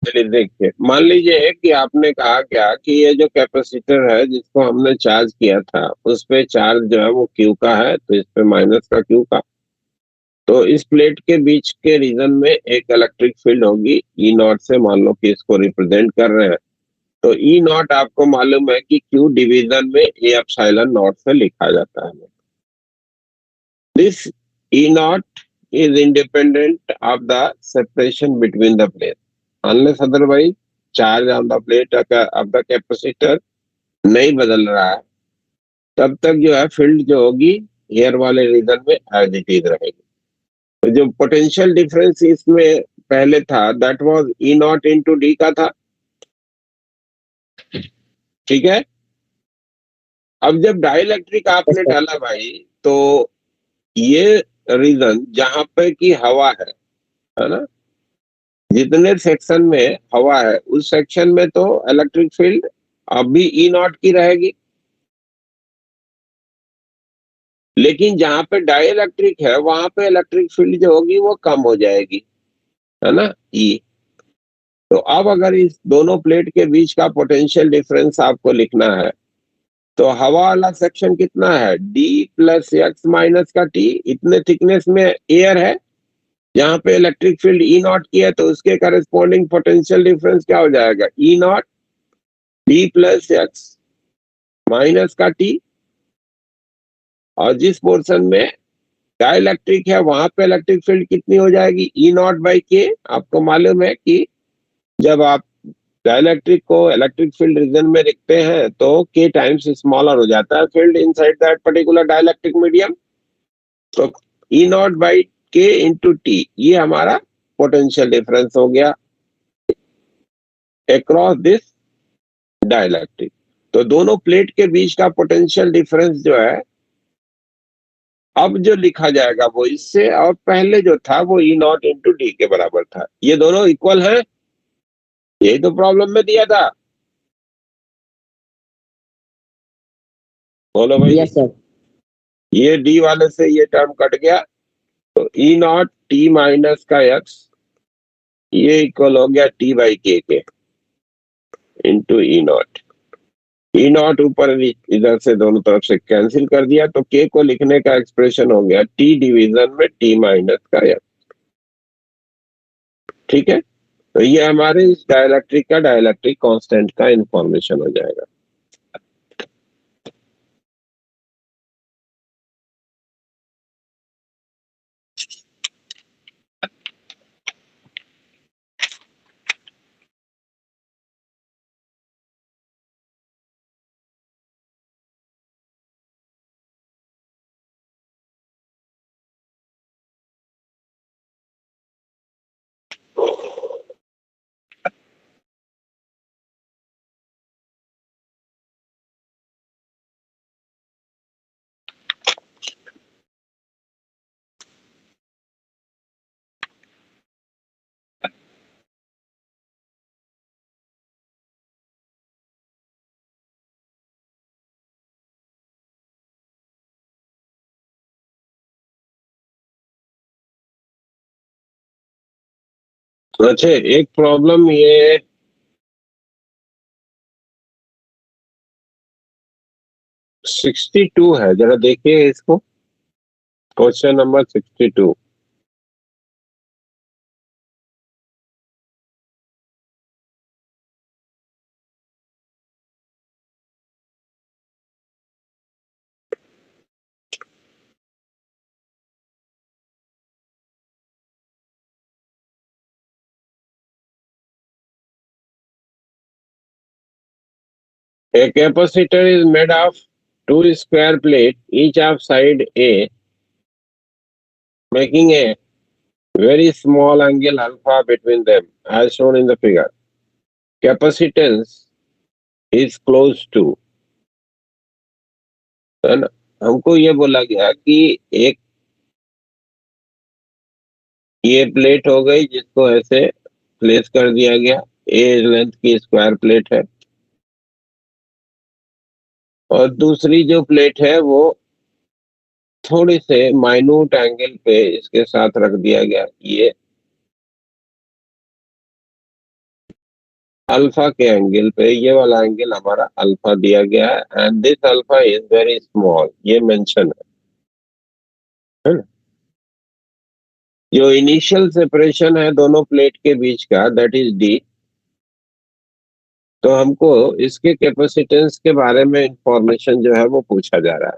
चलिए देखिए, मान लीजिए कि आपने कहा क्या कि ये जो कैपेसिटर है जिसको हमने चार्ज किया था उस पे चार्ज जो है वो Q का है, तो इस पे माइनस का Q का, तो इस प्लेट के बीच के रीजन में एक इलेक्ट्रिक फील्ड होगी E0 से, मान लो कि इसको रिप्रेजेंट कर रहे हैं, तो E0 आपको मालूम है कि Q डिवीजन में A/0 से लिखा जाता है। This E0 is independent of the separation between the plates. Unless otherwise, charge on the plate of the capacitor नहीं बदल रहा है, तब तक जो है फील्ड जो होगी एयर वाले रीजन में एज इट इज रहेगी। तो जो पोटेंशियल डिफरेंस इसमें पहले था दैट वाज E0 × D का था, ठीक है। अब जब डाइलेक्ट्रिक आपने डाला भाई, तो ये रीजन जहां पे की हवा है ना, जितने सेक्शन में हवा है उस सेक्शन में तो इलेक्ट्रिक फील्ड अभी E0 की रहेगी, लेकिन जहां पे डाइलेक्ट्रिक है वहां पे इलेक्ट्रिक फील्ड जो होगी वो कम हो जाएगी, है ना, E। तो अब अगर इस दोनों प्लेट के बीच का पोटेंशियल डिफरेंस आपको लिखना है तो हवा वाला सेक्शन कितना है, d प्लस एक्स माइनस का t, इतने थिकनेस में एयर है, यहाँ पे इलेक्ट्रिक फील्ड ई नॉट की है, तो उसके करस्पॉन्डिंग पोटेंशियल डिफरेंस क्या हो जाएगा, E naught d plus x minus का t। और जिस पोर्शन में डाइलेक्ट्रिक है वहां पे इलेक्ट्रिक फील्ड कितनी हो जाएगी, ई नॉट बाई के। आपको मालूम है कि जब आप डाइलेक्ट्रिक को इलेक्ट्रिक फील्ड रीजन में लिखते हैं तो के टाइम्स स्मॉलर हो जाता है field inside that particular dielectric medium. तो ई नॉट बाई के इंटू टी, ये हमारा पोटेंशियल डिफरेंस हो गया अक्रॉस दिस डाइलेक्ट्रिक। तो दोनों प्लेट के बीच का पोटेंशियल डिफरेंस जो है अब जो लिखा जाएगा वो इससे, और पहले जो था वो ई नॉट इंटू डी के बराबर था। ये दोनों इक्वल है, यही तो प्रॉब्लम में दिया था। बोलो भाई। Yes sir. ये डी वाले से ये टर्म कट गया, तो ई नॉट टी माइनस का एक्स ये इक्वल हो गया टी बाई के into E not. E not ऊपर इधर से दोनों तरफ से कैंसिल कर दिया, तो के को लिखने का एक्सप्रेशन हो गया टी डिवीजन में टी माइनस का एक्स। ठीक है, तो ये हमारे इस डाइलेक्ट्रिक का डाइलेक्ट्रिक कांस्टेंट का इंफॉर्मेशन हो जाएगा। अच्छा, एक प्रॉब्लम ये 62 है, जरा देखिए इसको, question number 62। A capacitor is made of two square plates, each of side A, making a very small angle alpha between them, as shown in the figure. Capacitance is close to, है ना। हमको ये बोला गया कि एक ये प्लेट हो गई जिसको ऐसे प्लेस कर दिया गया, ए लेंथ की स्क्वायर प्लेट है, और दूसरी जो प्लेट है वो थोड़ी से माइन्यूट एंगल पे इसके साथ रख दिया गया। ये अल्फा के एंगल पे, ये वाला एंगल हमारा अल्फा दिया गया है, and this alpha is very small, ये मेंशन है ना। जो इनिशियल सेपरेशन है दोनों प्लेट के बीच का, दैट इज डी। तो हमको इसके कैपेसिटेंस के बारे में इंफॉर्मेशन जो है वो पूछा जा रहा है।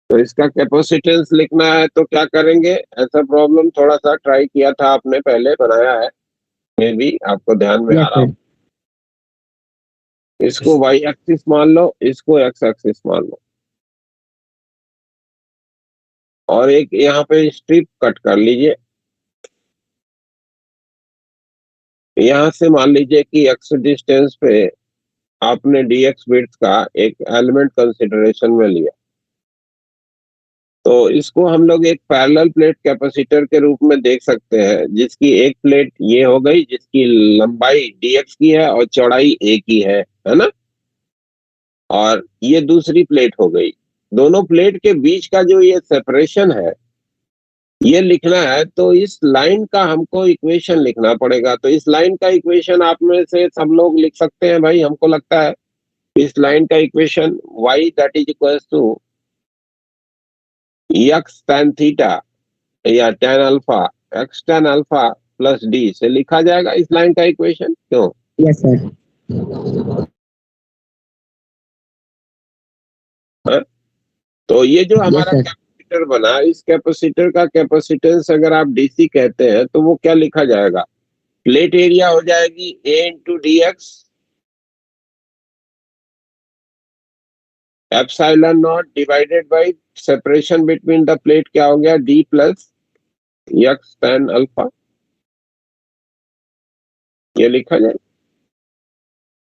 तो इसका कैपेसिटेंस लिखना है तो क्या करेंगे, ऐसा प्रॉब्लम थोड़ा सा ट्राई किया था आपने, पहले बनाया है, मे भी आपको ध्यान में आ यस रहा हो। सर। इसको वाई एक्सिस मान लो, इसको एक्स एक्सिस मान लो, और एक यहाँ पे स्ट्रिप कट कर लीजिए। यहाँ से मान लीजिए कि एक्स डिस्टेंस पे आपने डीएक्स विड्थ का एक एलिमेंट कंसिडरेशन में लिया, तो इसको हम लोग एक पैरेलल प्लेट कैपेसिटर के रूप में देख सकते हैं, जिसकी एक प्लेट ये हो गई जिसकी लंबाई डीएक्स की है और चौड़ाई ए की है ना, और ये दूसरी प्लेट हो गई। दोनों प्लेट के बीच का जो ये सेपरेशन है ये लिखना है तो इस लाइन का हमको इक्वेशन लिखना पड़ेगा। तो इस लाइन का इक्वेशन आप में से सब लोग लिख सकते हैं भाई, हमको लगता है इस लाइन का equation y that is equals to x tan theta या tan alpha x tan alpha plus d से लिखा जाएगा इस लाइन का इक्वेशन। क्यों? Yes, sir. हाँ? तो ये जो Yes, हमारा sir. कैपेसिटर बना, इस कैपेसिटर का कैपेसिटेंस अगर आप डीसी कहते हैं तो वो क्या लिखा जाएगा? प्लेट एरिया हो जाएगी a into D x epsilon not divided by separation between the plate, क्या हो गया? d plus x tan alpha, ये लिखा जाए।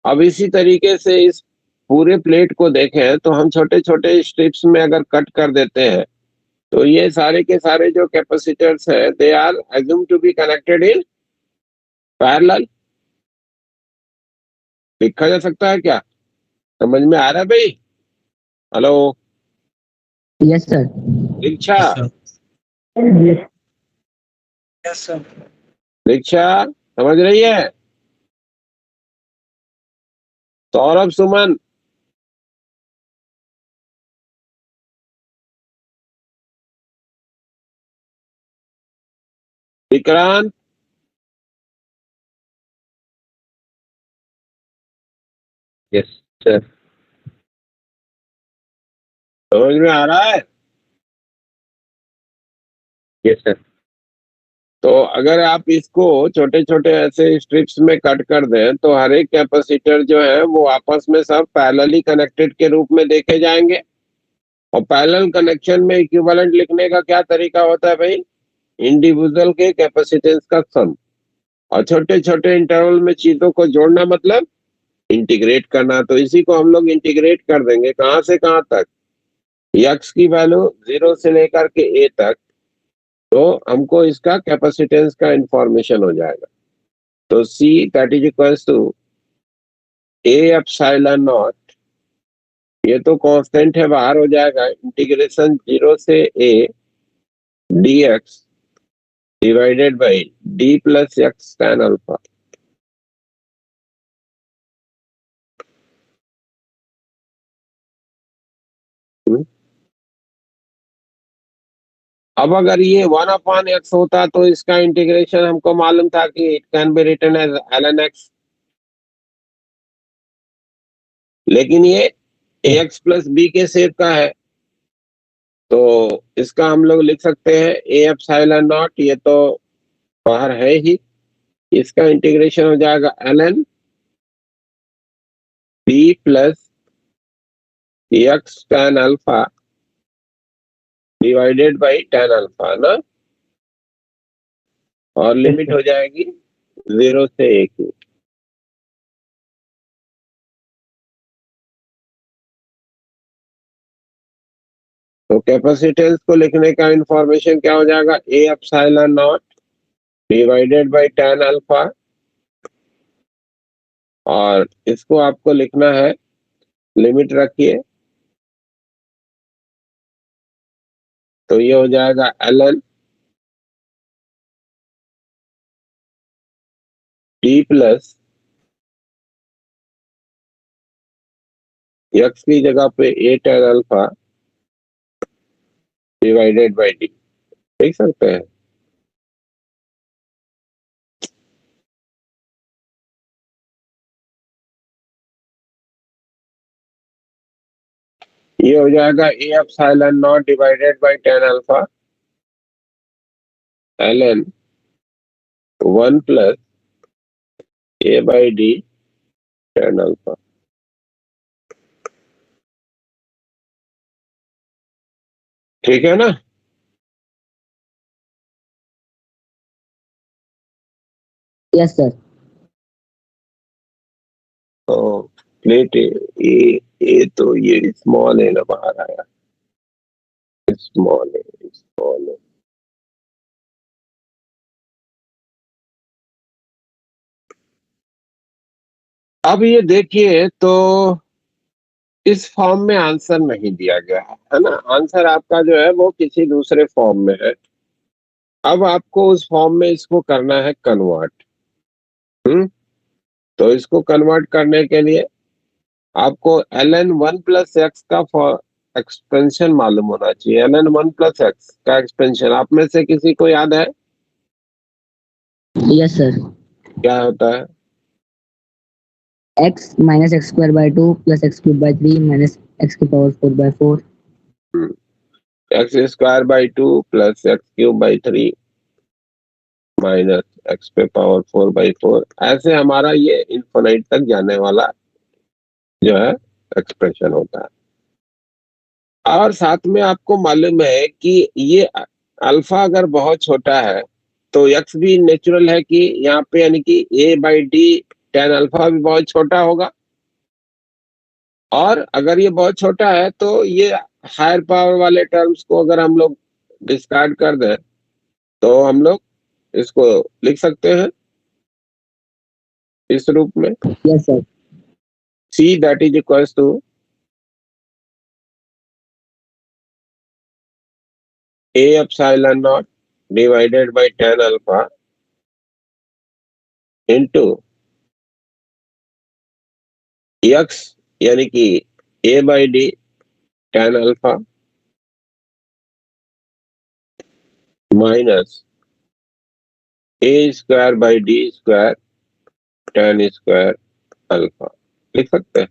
अब इसी तरीके से इस पूरे प्लेट को देखें तो हम छोटे छोटे स्ट्रिप्स में अगर कट कर देते हैं तो ये सारे के सारे जो कैपेसिटर्स है they are assume to be connected in parallel. लिखा जा सकता है क्या? समझ में आ रहा है भाई? Hello Yes, sir. Diksha, Yes. Yes sir. Diksha समझ रही है? Saurabh, Suman, Vikrant, yes sir. समझ में आ रहा है? Yes sir. तो अगर आप इसको छोटे छोटे ऐसे स्ट्रिप्स में कट कर दें तो हर एक कैपेसिटर जो है वो आपस में सब पैरेलली कनेक्टेड के रूप में देखे जाएंगे। और पैरेलल कनेक्शन में इक्विवेलेंट लिखने का क्या तरीका होता है भाई? इंडिविजुअल के कैपेसिटेंस का सम, और छोटे छोटे इंटरवल में चीजों को जोड़ना मतलब इंटीग्रेट करना। तो इसी को हम लोग इंटीग्रेट कर देंगे कहां से कहां तक? यक्स की वैल्यू 0 से लेकर के ए तक, तो हमको इसका कैपेसिटेंस का इंफॉर्मेशन हो जाएगा। तो C that is equals to A epsilon naught, ये तो कांस्टेंट है, बाहर हो जाएगा, इंटीग्रेशन 0 से A D x divided by D plus x tan alpha. अब अगर ये 1/x होता तो इसका इंटीग्रेशन हमको मालूम था कि it can be written as ln x, लेकिन ये ax प्लस बी के शेप का है तो इसका हम लोग लिख सकते हैं ए एप्सिलॉन नॉट, ये तो बाहर है ही, इसका इंटीग्रेशन हो जाएगा ln B plus x tan alpha divided by tan alpha ना, और लिमिट हो जाएगी 0 से 1 की। तो कैपेसिटेंस को लिखने का इंफॉर्मेशन क्या हो जाएगा? ए epsilon not divided by tan alpha, और इसको आपको लिखना है, लिमिट रखिए, तो ये हो जाएगा ln डी प्लस एक्स की जगह पे ए tan alpha divided by D. देख सकते हैं? ये हो जाएगा ए epsilon not divided by tan alpha ln 1 plus A by D tan alpha. ठीक है ना? Yes, sir. तो प्लेट ए तो ये स्मॉल है ना, बाहर आया, स्मॉल है, स्मॉल है। अब ये देखिए तो इस फॉर्म में आंसर नहीं दिया गया है ना, आंसर आपका जो है वो किसी दूसरे फॉर्म में है। अब आपको उस फॉर्म में इसको करना है कन्वर्ट। तो इसको कन्वर्ट करने के लिए आपको ln 1 प्लस एक्स का एक्सपेंशन मालूम होना चाहिए। ln 1 प्लस एक्स का एक्सपेंशन आप में से किसी को याद है यस सर। क्या होता है? x minus x square by 2 plus x cube by 3 minus x की power 4 by 4। X square by 2 plus x cube by 3 minus x पे पावर 4/4। ऐसे हमारा ये इन्फिनिट तक जाने वाला जो है एक्सप्रेशन होता है। और साथ में आपको मालूम है कि ये अल्फा अगर बहुत छोटा है तो एक्स भी नेचुरल है कि यहाँ पे, यानी कि a/d tan अल्फा भी बहुत छोटा होगा। और अगर ये बहुत छोटा है तो ये हायर पावर वाले टर्म्स को अगर हम लोग डिस्कार्ड कर दें तो हम लोग इसको लिख सकते हैं इस रूप में, yes sir. c that is equals to a epsilon naught divided by tan alpha into x यानी कि a/d tan alpha minus a square by d square tan square alpha लिख सकते हैं।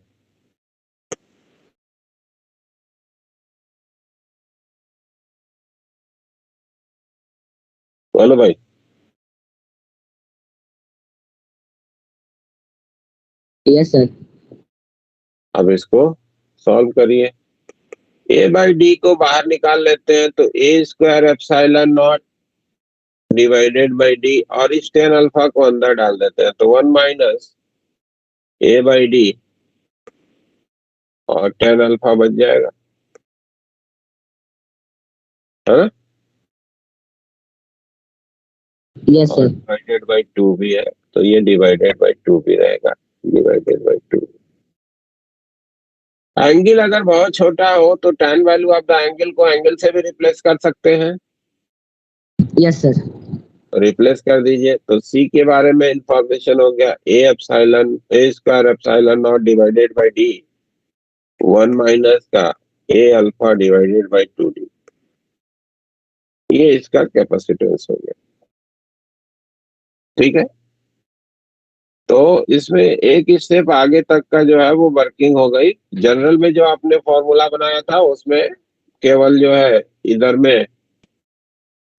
बोलो भाई। Yes sir. अब इसको सॉल्व करिए। a/d को बाहर निकाल लेते हैं तो a square epsilon not divided by d, और इस tan अल्फा को अंदर डाल देते हैं तो 1 माइनस a/d और tan अल्फा बच जाएगा, है ना? यस और सर। डिवाइडेड बाई 2 भी है तो ये डिवाइडेड बाई 2 भी रहेगा, डिवाइडेड बाई 2। एंगल अगर बहुत छोटा हो तो tan value of the angle को एंगल से भी रिप्लेस कर सकते हैं। Yes sir. रिप्लेस कर दीजिए तो c के बारे में इंफॉर्मेशन हो गया a square epsilon not divided by d 1 minus का a alpha divided by 2d। ये इसका कैपेसिटेंस हो गया, ठीक है। तो इसमें एक स्टेप आगे तक का जो है वो वर्किंग हो गई। जनरल में जो आपने फॉर्मूला बनाया था उसमें केवल जो है इधर में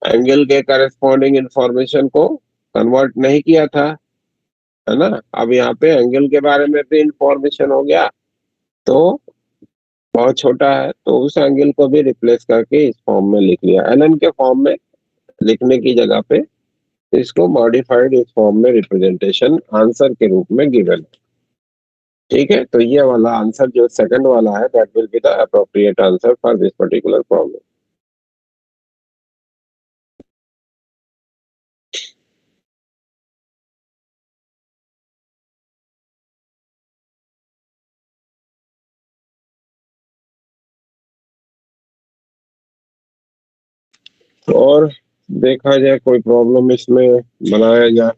एंगल के करस्पॉन्डिंग इंफॉर्मेशन को कन्वर्ट नहीं किया था, है ना। अब यहाँ पे एंगल के बारे में भी इंफॉर्मेशन हो गया तो बहुत छोटा है तो उस एंगल को भी रिप्लेस करके इस फॉर्म में लिख लिया। एलन के फॉर्म में लिखने की जगह पे इसको मॉडिफाइड इस फॉर्म में रिप्रेजेंटेशन आंसर के रूप में गिवन, ठीक है। तो ये वाला आंसर जो सेकंड वाला है that will be the appropriate answer for this particular problem. और देखा जाए कोई प्रॉब्लम इसमें बनाया जाए।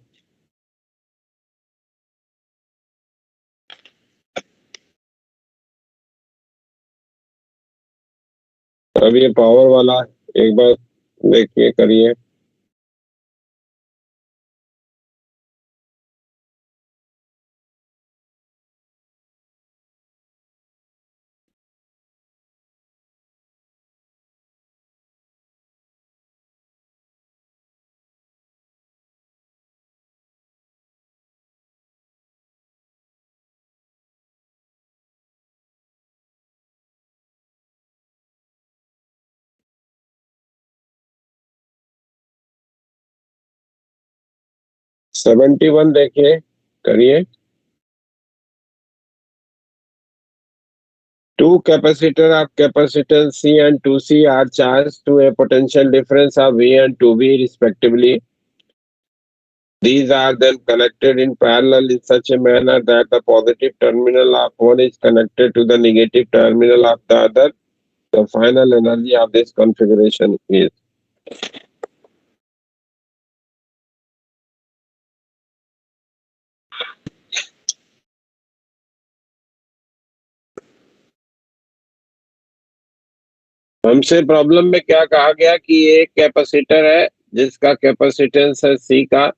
अब ये पावर वाला एक बार देखिए करिए। सेवेंटी वन देखिए करिए। Two capacitor of capacitance C and 2C are charged to a potential difference of V and 2V respectively. These are then connected in parallel in such a manner that the positive terminal of one is connected to the negative terminal of the other. The final energy of this configuration is हमसे प्रॉब्लम में क्या कहा गया कि एक कैपेसिटर है जिसका कैपेसिटेंस है C का,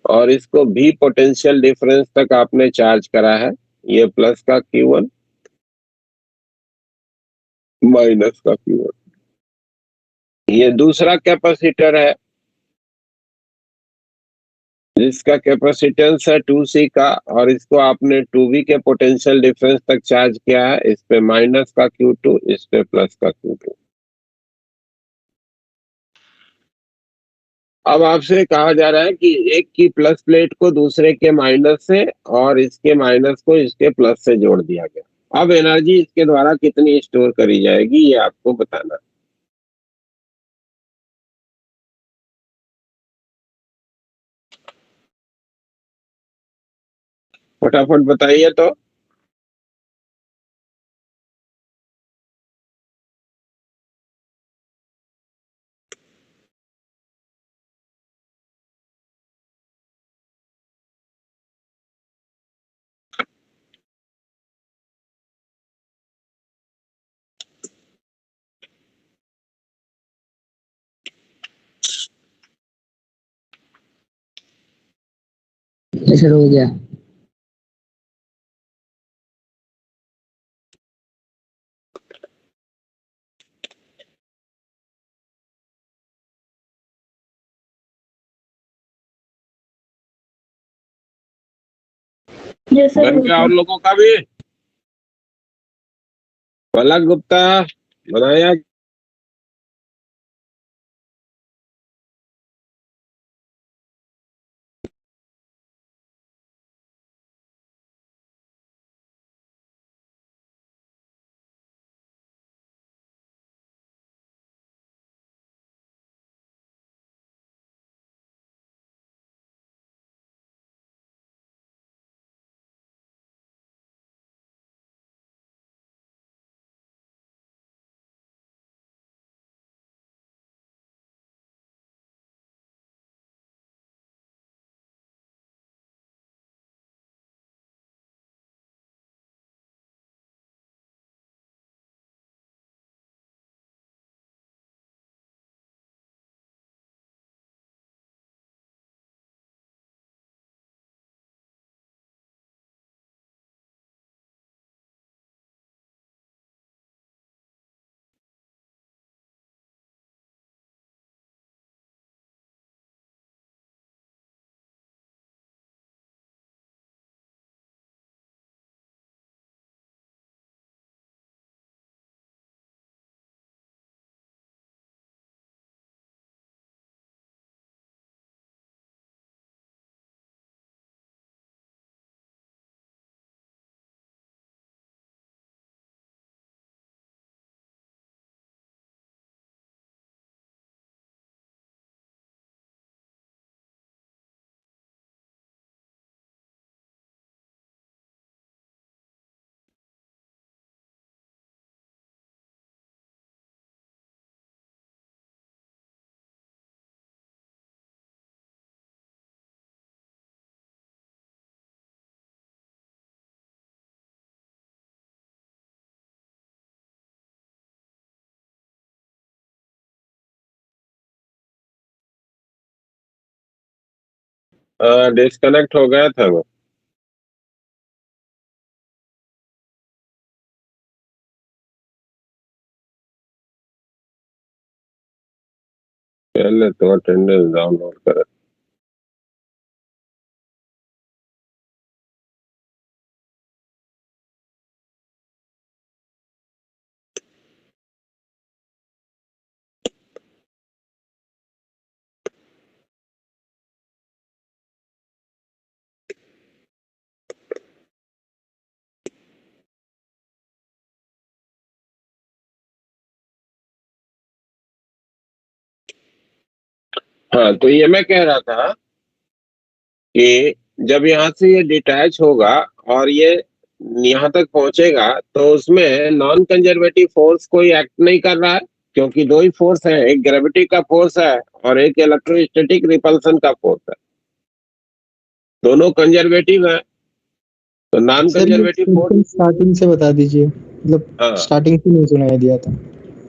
और इसको भी पोटेंशियल डिफरेंस तक आपने चार्ज करा है, ये प्लस का Q1 माइनस का Q1। ये दूसरा कैपेसिटर है जिसका कैपेसिटेंस है 2C का, और इसको आपने 2V के पोटेंशियल डिफरेंस तक चार्ज किया है, इस पे माइनस का Q2, इस पे प्लस का Q2। अब आपसे कहा जा रहा है कि एक की प्लस प्लेट को दूसरे के माइनस से और इसके माइनस को इसके प्लस से जोड़ दिया गया। अब एनर्जी इसके द्वारा कितनी स्टोर करी जाएगी ये आपको बताना। फटाफट बताइए तो। सर हो गया। यस सर, बन गया और लोगों का भी? पलक गुप्ता बनाया? डिस्कनेक्ट हो गया था वो। पहले तो अटेंडेंस डाउनलोड कर। हाँ, तो ये मैं कह रहा था कि जब यहाँ से ये डिटैच होगा और ये यहाँ तक पहुंचेगा, तो उसमें नॉन कंजर्वेटिव फोर्स कोई एक्ट नहीं कर रहा है, क्योंकि दो ही फोर्स है, एक ग्रेविटी का फोर्स है और एक इलेक्ट्रोस्टैटिक रिपल्सन का फोर्स है। दोनों कंजर्वेटिव है। तो नॉन कंजर्वेटिव फोर्स, स्टार्टिंग से बता दीजिए, मतलब हाँ स्टार्टिंग से नहीं सुनाई दिया था।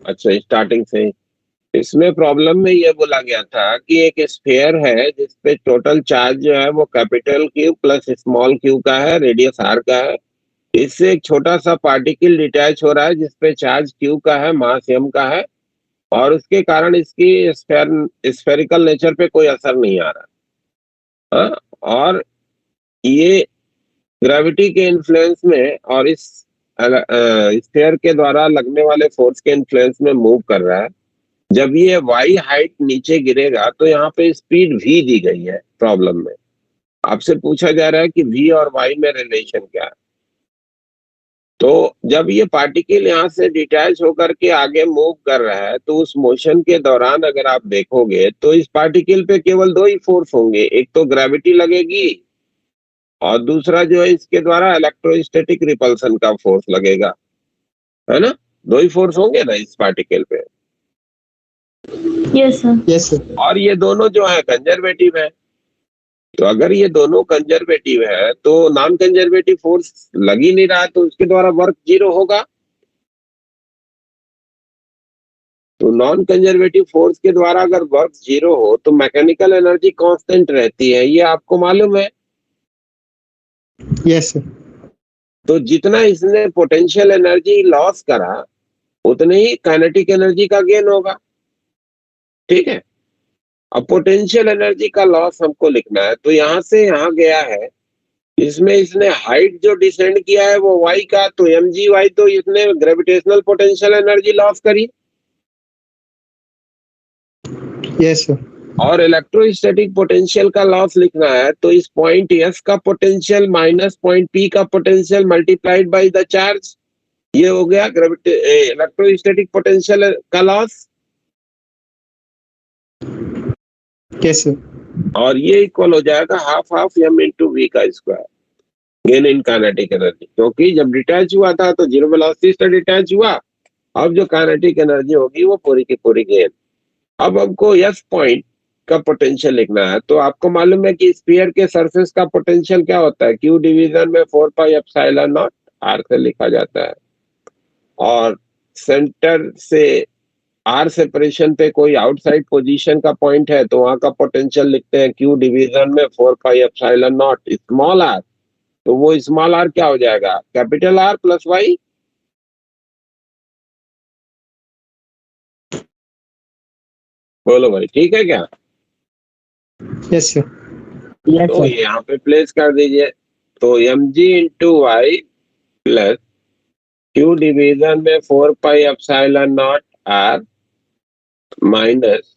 अच्छा स्टार्टिंग से ही। इसमें प्रॉब्लम में ये बोला गया था कि एक स्फीयर है जिसपे टोटल चार्ज जो है वो capital Q plus small Q का है, रेडियस आर का है। इससे एक छोटा सा पार्टिकल डिटैच हो रहा है जिसपे चार्ज क्यू का है, मास एम का है, और उसके कारण इसकी स्फेरिकल नेचर पे कोई असर नहीं आ रहा। हाँ? और ये ग्रेविटी के इन्फ्लुएंस में और इस स्फीयर के द्वारा लगने वाले फोर्स के इन्फ्लुएंस में मूव कर रहा है। जब ये वाई हाइट नीचे गिरेगा तो यहाँ पे स्पीड v दी गई है प्रॉब्लम में। आपसे पूछा जा रहा है कि v और y में रिलेशन क्या है। तो जब ये पार्टिकल यहाँ से डिटैच होकर के आगे मूव कर रहा है तो उस मोशन के दौरान अगर आप देखोगे तो इस पार्टिकल पे केवल दो ही फोर्स होंगे, एक तो ग्रेविटी लगेगी और दूसरा जो है इसके द्वारा इलेक्ट्रोस्टैटिक रिपल्सन का फोर्स लगेगा, है ना। दो ही फोर्स होंगे ना इस पार्टिकल पे, यस सर। Yes sir. और ये दोनों जो है कंजर्वेटिव है। तो अगर ये दोनों कंजर्वेटिव है तो नॉन कंजर्वेटिव फोर्स लग ही नहीं रहा, तो उसके द्वारा वर्क जीरो होगा। तो नॉन कंजर्वेटिव फोर्स के द्वारा अगर वर्क जीरो हो तो मैकेनिकल एनर्जी कांस्टेंट रहती है, ये आपको मालूम है। Yes sir. तो जितना इसने पोटेंशियल एनर्जी लॉस करा उतने ही काइनेटिक एनर्जी का गेन होगा, ठीक है। अब पोटेंशियल एनर्जी का लॉस हमको लिखना है, तो यहां से यहां गया है, इसमें इसने हाइट जो डिसेंड किया है वो y का, तो mgy, तो इसने ग्रेविटेशनल पोटेंशियल एनर्जी लॉस करी। Yes sir. और इलेक्ट्रोस्टैटिक पोटेंशियल का लॉस लिखना है, तो इस पॉइंट s का पोटेंशियल माइनस पॉइंट p का potential multiplied by the charge, ये हो गया इलेक्ट्रोस्टैटिक पोटेंशियल का लॉस। Yes sir. और ये इक्वल हो जाएगा half half m into v का square, gain in kinetic energy. क्योंकि जब डिटैच हुआ था तो जीरो वेलोसिटी से डिटैच हुआ, अब जो काइनेटिक एनर्जी होगी वो पूरी की पूरी गेन। अब हमको एस पॉइंट का पोटेंशियल लिखना है, तो आपको मालूम है कि स्फीयर के सरफेस का पोटेंशियल क्या होता है, क्यू डिवीजन में 4 पाई एप्सिलॉन नॉट आर से लिखा जाता है। और सेंटर से आर सेपरेशन पे कोई आउटसाइड पोजीशन का पॉइंट है तो वहां का पोटेंशियल लिखते हैं क्यू डिवीजन में 4 pi epsilon naught small R. तो वो स्मॉल आर क्या हो जाएगा, कैपिटल आर प्लस वाई। बोलो भाई ठीक है क्या। Yes sir. यस तो सर। यहाँ पे प्लेस कर दीजिए, तो M G into Y plus Q division में 4 pi epsilon naught R minus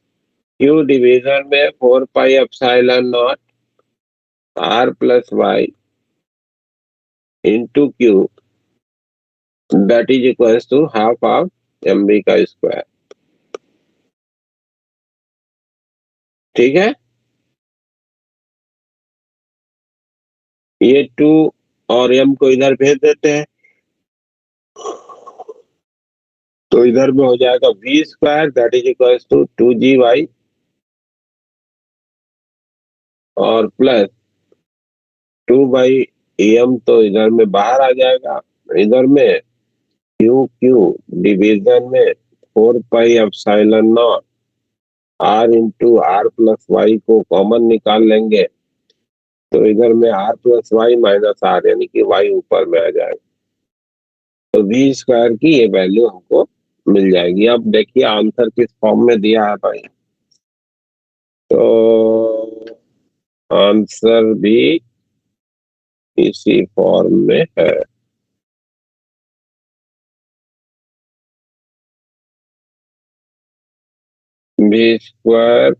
Q division में 4 pi epsilon naught R plus Y into Q, that is equal to half of M B का स्क्वायर, ठीक है। ये 2 और m को इधर भेज देते हैं, तो इधर में हो जाएगा v square that is equal to 2gy और प्लस 2/m, तो इधर में बाहर आ जाएगा। इधर में क्यू डिवीजन में 4 pi epsilon naught r into R plus Y को कॉमन निकाल लेंगे, तो इधर में r plus Y minus R, यानी कि y ऊपर में आ जाएगा। तो v स्क्वायर की ये वैल्यू हमको मिल जाएगी। अब देखिए आंसर किस फॉर्म में दिया है भाई, तो आंसर भी इसी फॉर्म में है। v स्क्वायर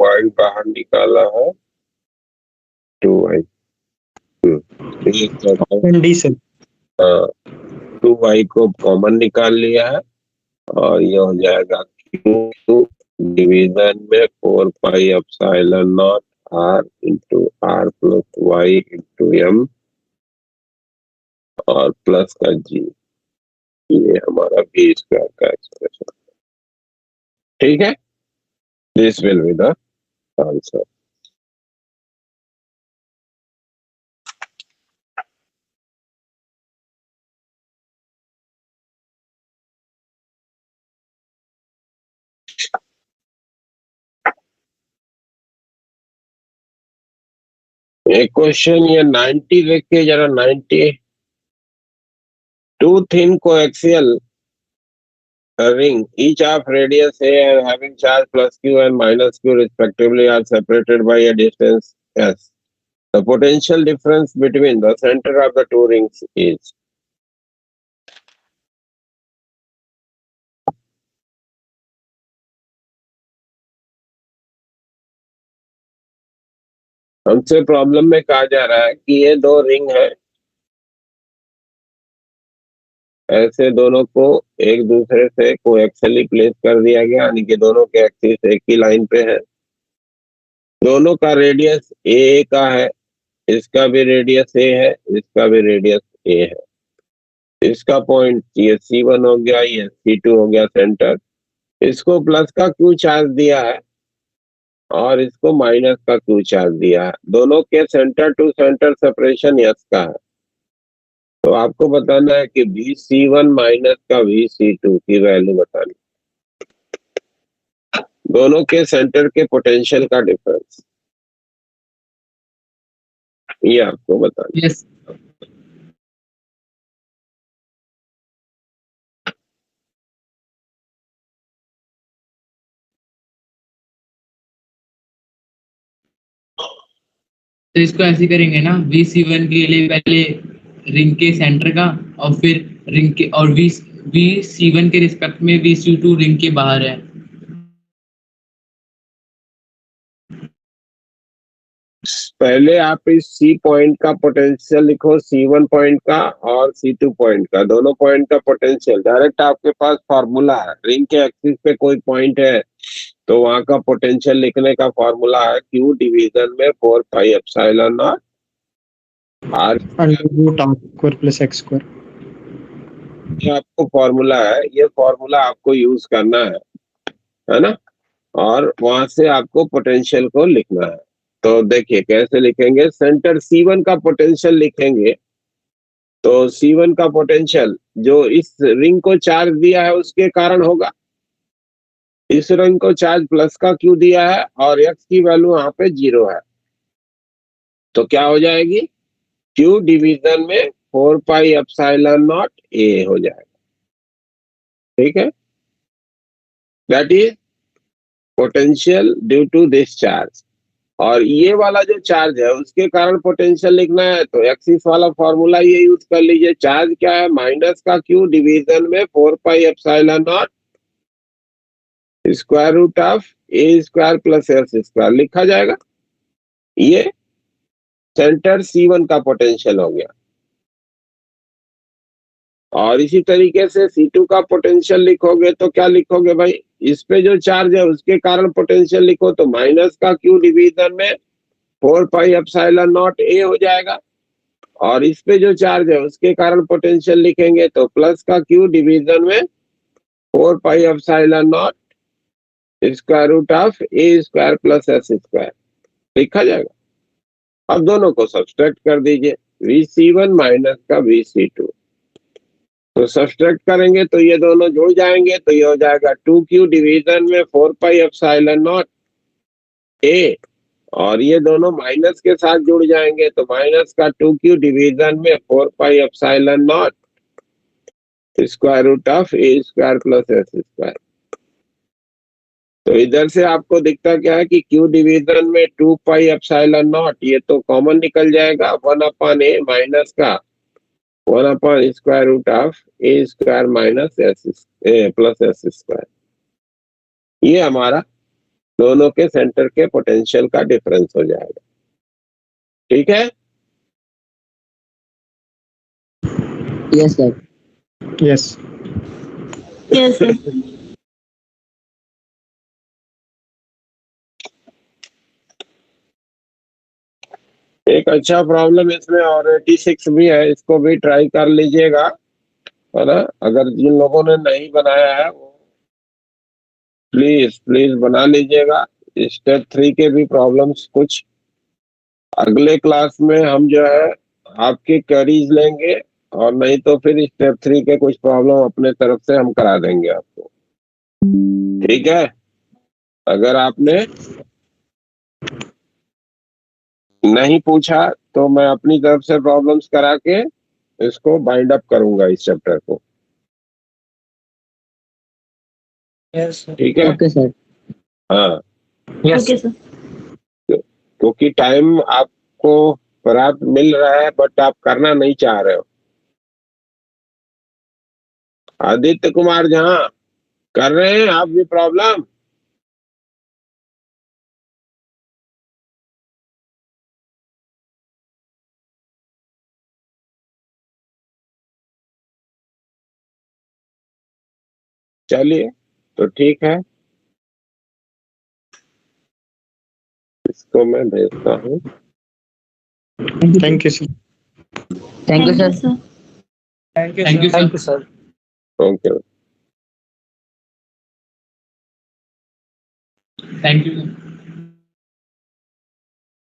y बाहर निकाला है 2y, डी सर। 2y को कॉमन निकाल लिया है और ये हो जाएगा q डिवीजन में 4 pi epsilon naught r into R plus Y into m और प्लस का g, ये हमारा v स्क्वायर का एक्सप्रेशन, ठीक है। This will be the answer. एक क्वेश्चन ये 90 देख के जरा 90 two thin coaxial ring each of radius a and having charge plus q and minus q respectively are separated by a distance s. The potential difference between the center of the two rings is. हमसे प्रॉब्लम में कहा जा रहा है कि ये दो रिंग है, ऐसे दोनों को एक दूसरे से कोएक्सियली प्लेस कर दिया गया, यानी कि दोनों के एक्सिस एक ही लाइन पे है, दोनों का रेडियस ए का है, इसका भी रेडियस ए है, इसका भी रेडियस ए है, इसका पॉइंट ये C1 हो गया, ये C2 हो गया सेंटर, इसको प्लस का क्यू चार्ज दिया है और इसको माइनस का क्यू चार्ज दिया है। दोनों के centre to centre separation S का है, तो आपको बताना है कि VC1 माइनस का VC2 की वैल्यू बतानी, दोनों के सेंटर के पोटेंशियल का डिफरेंस ये आपको बताना। यस तो इसको ऐसे करेंगे ना, VC1 के लिए पहले रिंग के सेंटर का और फिर रिंग के और VC1 के रिस्पेक्ट में VC2 रिंग के बाहर है। पहले आप इस C पॉइंट का पोटेंशियल लिखो, C1 पॉइंट का और C2 पॉइंट का, दोनों पॉइंट का पोटेंशियल। डायरेक्ट आपके पास फॉर्मूला है, रिंग के एक्सिस पे कोई पॉइंट है तो वहां का पोटेंशियल लिखने का फॉर्मूला है Q डिवीजन में 4 pi epsilon naught R √ r square plus x square. ये आपको फॉर्मूला है, ये फॉर्मूला आपको यूज करना है ना, और वहां से आपको पोटेंशियल को लिखना है। तो देखिए कैसे लिखेंगे, सेंटर C1 का पोटेंशियल लिखेंगे, तो C1 का पोटेंशियल जो इस रिंग को चार्ज दिया है उसके कारण होगा, इस रिंग को चार्ज प्लस का क्यू दिया है और x की वैल्यू यहाँ पे 0 है, तो क्या हो जाएगी, Q डिवीजन में 4 पाई एप्सिलॉन नॉट A हो जाएगा। ठीक है, that is potential due to this charge. और ये वाला जो चार्ज है उसके कारण पोटेंशियल लिखना है, तो एक्सिस वाला फॉर्मूला ये यूज कर लीजिए। चार्ज क्या है, माइनस का क्यू डिवीजन में 4 pi epsilon naught square root of A square plus S square लिखा जाएगा। ये सेंटर C1 का पोटेंशियल हो गया। और इसी तरीके से C2 का पोटेंशियल लिखोगे तो क्या लिखोगे भाई, इस पे जो चार्ज है उसके कारण पोटेंशियल लिखो तो माइनस का क्यू डिवीजन में 4 पाई एप्सिलॉन नॉट A हो जाएगा, और इस पे जो चार्ज है उसके कारण पोटेंशियल लिखेंगे तो प्लस का क्यू डिवीजन में 4 pi epsilon naught square root of A square plus S square लिखा जाएगा। अब दोनों को सब्सट्रैक्ट कर दीजिए, VC1 माइनस का VC2, तो सब्सट्रैक्ट करेंगे तो ये दोनों जुड़ जाएंगे, तो ये हो जाएगा 2Q डिवीजन में 4 पाई एप्सिलॉन नॉट A, और ये दोनों माइनस के साथ जुड़ जाएंगे तो माइनस का 2Q डिवीजन में 4 pi epsilon naught square root of A square plus S square. तो इधर से आपको दिखता क्या है कि Q डिवीजन में 2 पाई एप्सिलॉन नॉट, ये तो कॉमन निकल जाएगा, 1/A माइनस का 1 square root of A square minus S plus S square. ये हमारा दोनों के सेंटर के पोटेंशियल का डिफरेंस हो जाएगा। ठीक है, yes sir. Yes yes sir. एक अच्छा प्रॉब्लम इसमें और 86 भी है, इसको भी ट्राई कर लीजिएगा, है ना। अगर जिन लोगों ने नहीं बनाया है वो प्लीज प्लीज बना लीजिएगा, स्टेप 3 के भी प्रॉब्लम्स कुछ अगले क्लास में हम जो है आपके क्वेरीज लेंगे, और नहीं तो फिर स्टेप 3 के कुछ प्रॉब्लम अपने तरफ से हम करा देंगे आपको। ठीक है, अगर आपने नहीं पूछा तो मैं अपनी तरफ से प्रॉब्लम्स करा के इसको बाइंड अप करूंगा इस चैप्टर को। Yes sir. ठीक है, ओके सर। हाँ, यस ओके सर। क्योंकि टाइम आपको पर्याप्त मिल रहा है बट आप करना नहीं चाह रहे हो। आदित्य कुमार झा, कर रहे हैं आप भी प्रॉब्लम? चलिए, तो ठीक है, इसको मैं भेजता हूँ। Thank you, sir. Thank you sir. Sir. Thank you Thank you, thank you sir. Okay, thank you.